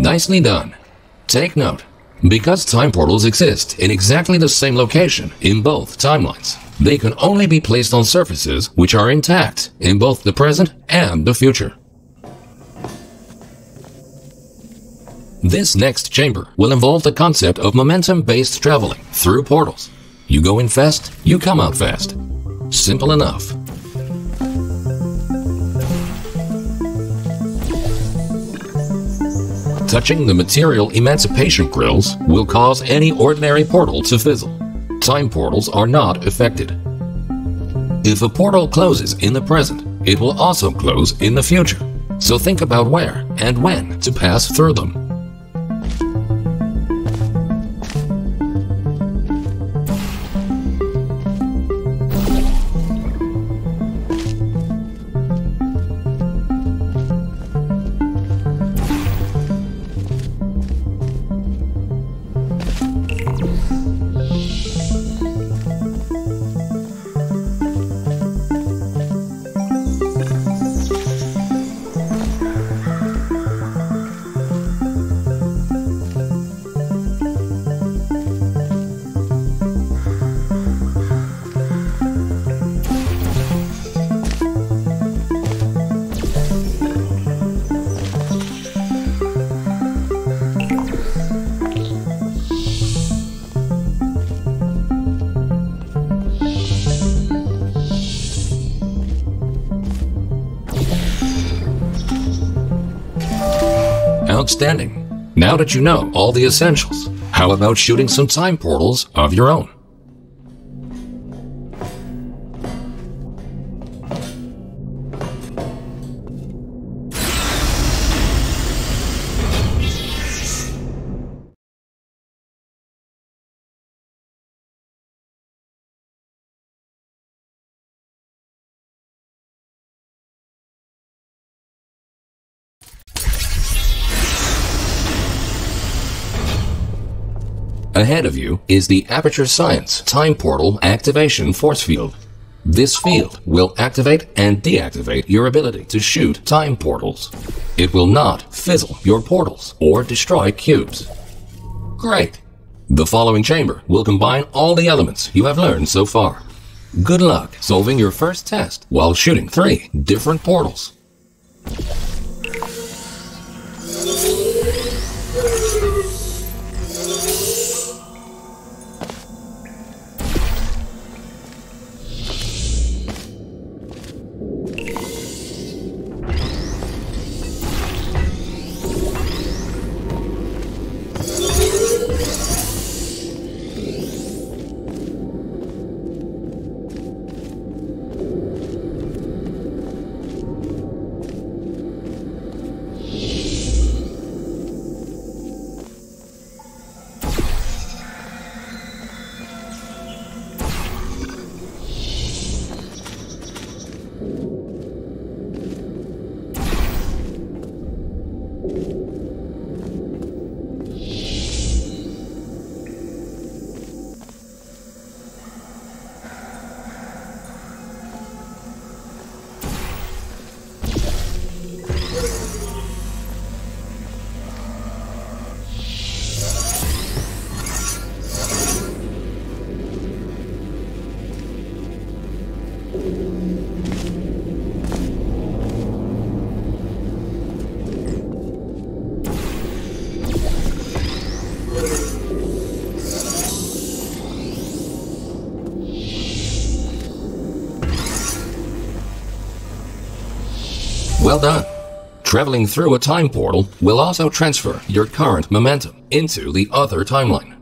Nicely done. Take note, because time portals exist in exactly the same location in both timelines, they can only be placed on surfaces which are intact in both the present and the future. This next chamber will involve the concept of momentum-based traveling through portals. You go in fast, you come out fast. Simple enough. Touching the material emancipation grills will cause any ordinary portal to fizzle. time portals are not affected. If a portal closes in the present, it will also close in the future. So think about where and when to pass through them. Outstanding. Now that you know all the essentials, how about shooting some time portals of your own? Ahead of you is the Aperture Science Time Portal Activation Force Field. This field will activate and deactivate your ability to shoot time portals. It will not fizzle your portals or destroy cubes. Great! The following chamber will combine all the elements you have learned so far. Good luck solving your first test while shooting 3 different portals. Well done. Traveling through a time portal will also transfer your current momentum into the other timeline.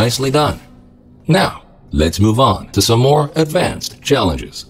Nicely done. Now, let's move on to some more advanced challenges.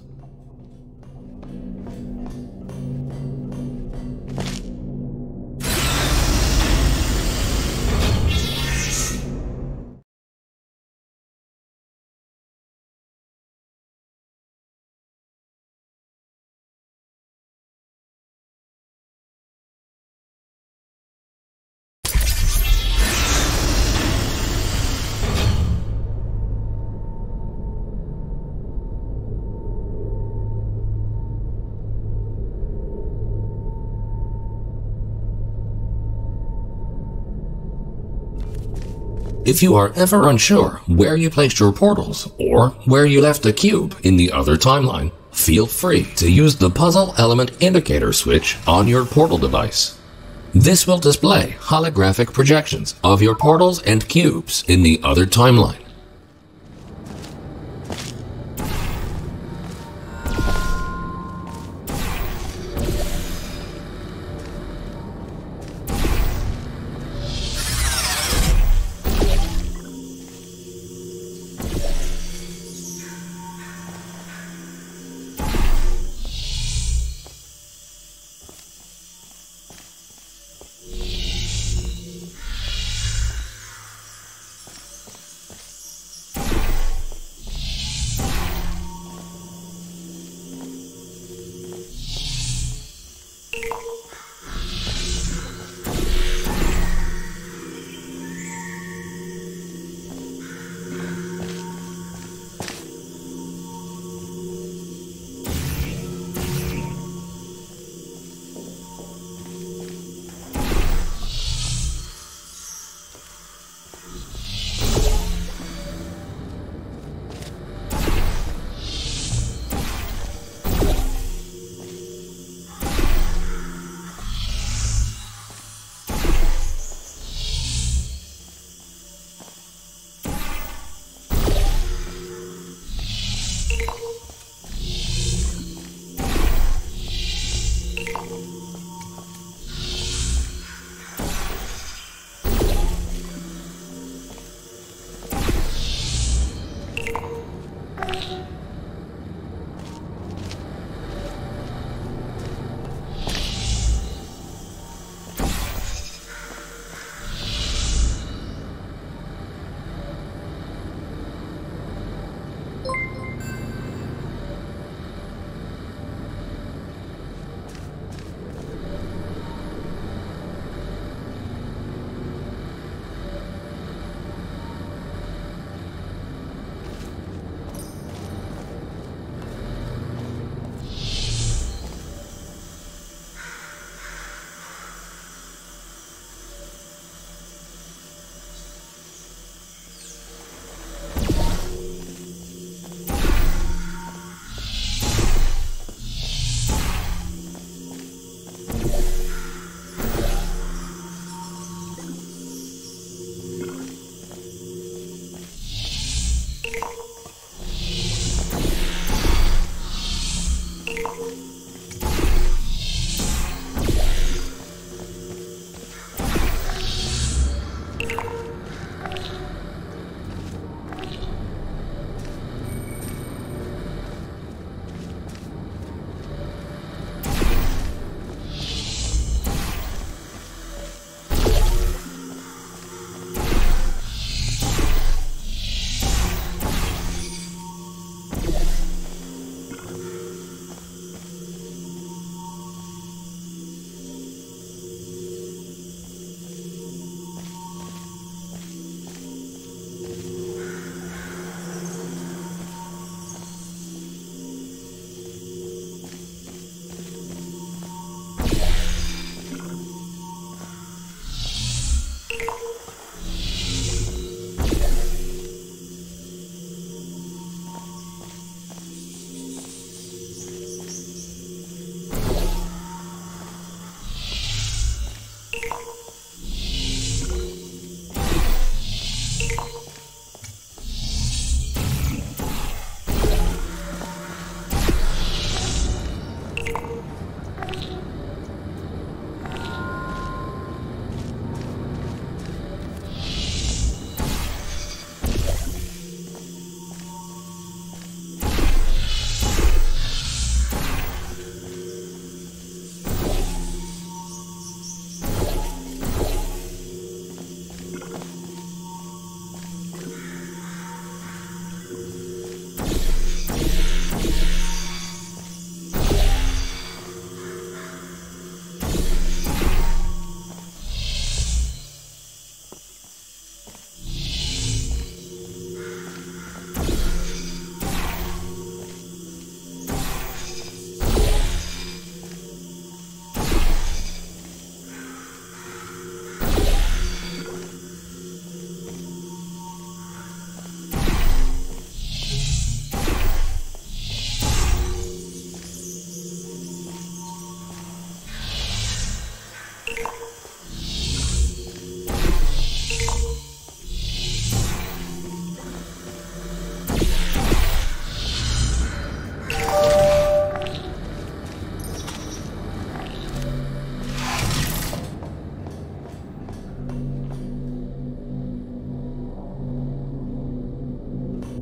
If you are ever unsure where you placed your portals or where you left a cube in the other timeline, feel free to use the puzzle element indicator switch on your portal device. This will display holographic projections of your portals and cubes in the other timeline.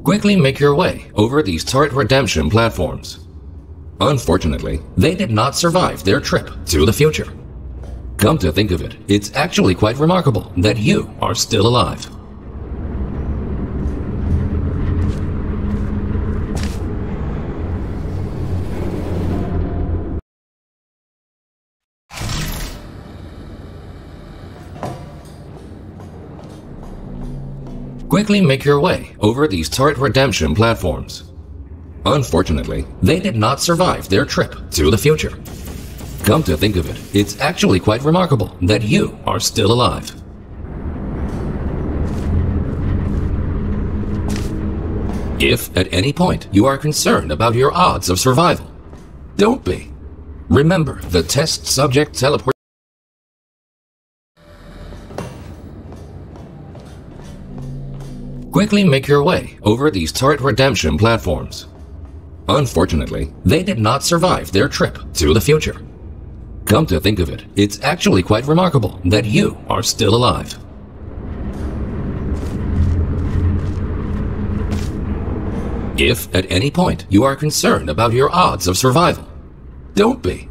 Quickly make your way over these turret redemption platforms. Unfortunately, they did not survive their trip to the future. Come to think of it, it's actually quite remarkable that you are still alive. Quickly make your way over these turret redemption platforms. Unfortunately, they did not survive their trip to the future. Come to think of it, it's actually quite remarkable that you are still alive. If at any point you are concerned about your odds of survival, don't be. Remember the test subject teleport. Quickly make your way over these turret redemption platforms. Unfortunately, they did not survive their trip to the future. Come to think of it, it's actually quite remarkable that you are still alive. If at any point you are concerned about your odds of survival, don't be.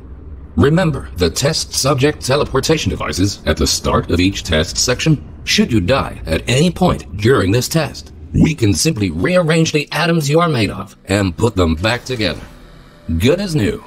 Remember the test subject teleportation devices at the start of each test section. Should you die at any point during this test, we can simply rearrange the atoms you are made of and put them back together. Good as new.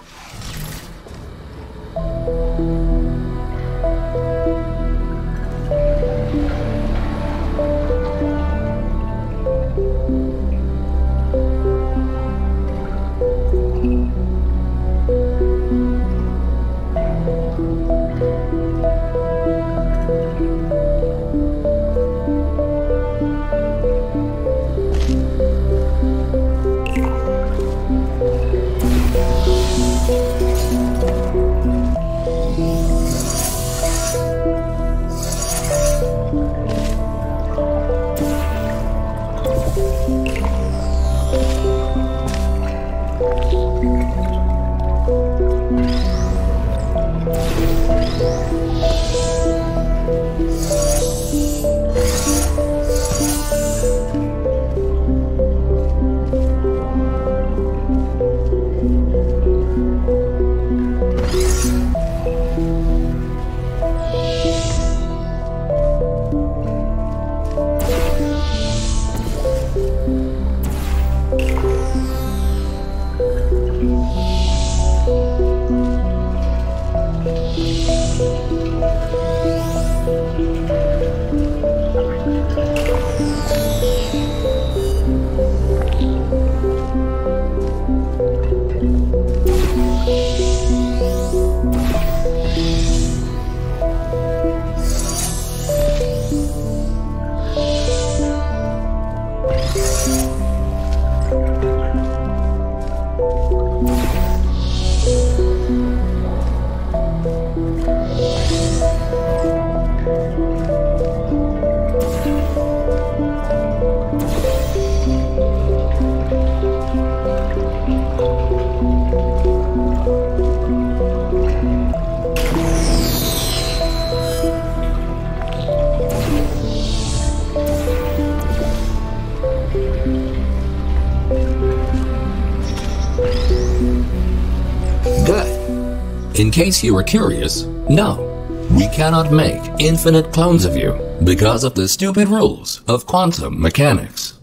In case you were curious, no, we cannot make infinite clones of you because of the stupid rules of quantum mechanics.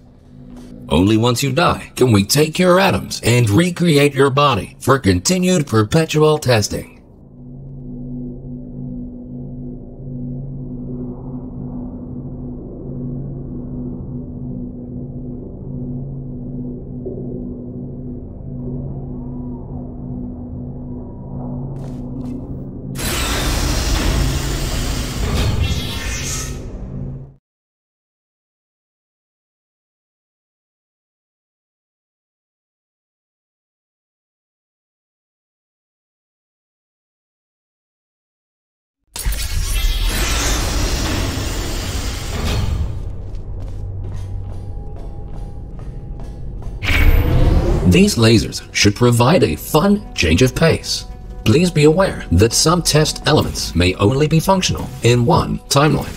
Only once you die can we take your atoms and recreate your body for continued perpetual testing. These lasers should provide a fun change of pace. Please be aware that some test elements may only be functional in one timeline.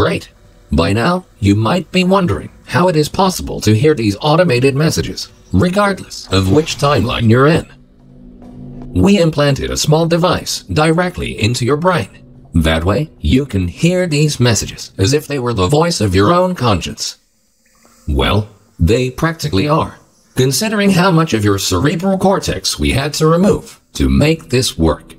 Great. By now, you might be wondering how it is possible to hear these automated messages, regardless of which timeline you're in. We implanted a small device directly into your brain. That way, you can hear these messages as if they were the voice of your own conscience. Well, they practically are, considering how much of your cerebral cortex we had to remove to make this work.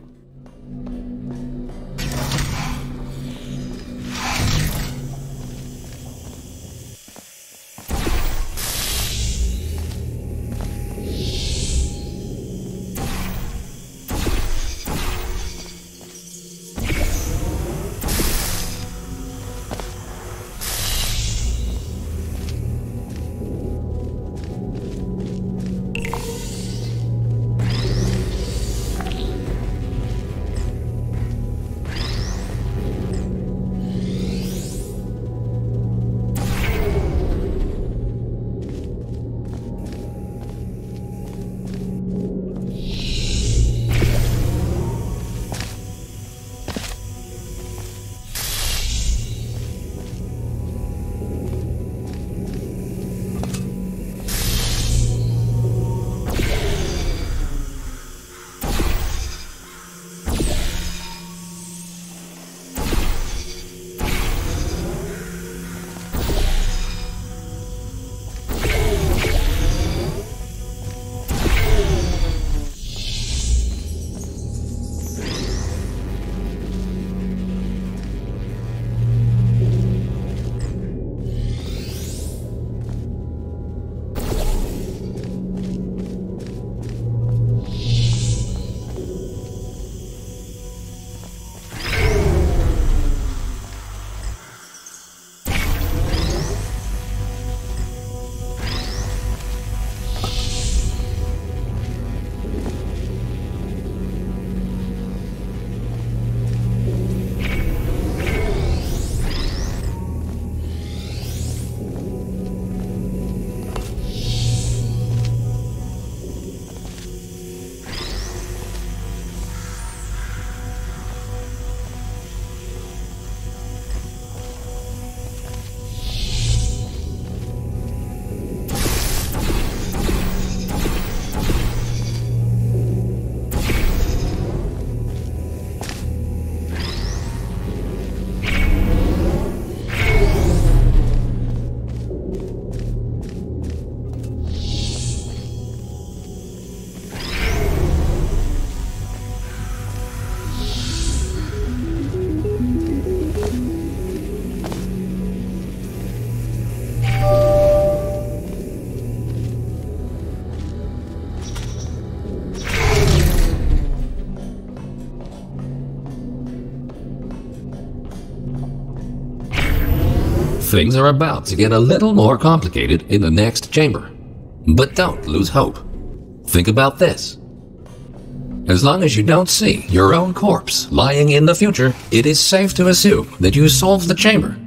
Things are about to get a little more complicated in the next chamber. But don't lose hope. Think about this. As long as you don't see your own corpse lying in the future, it is safe to assume that you solved the chamber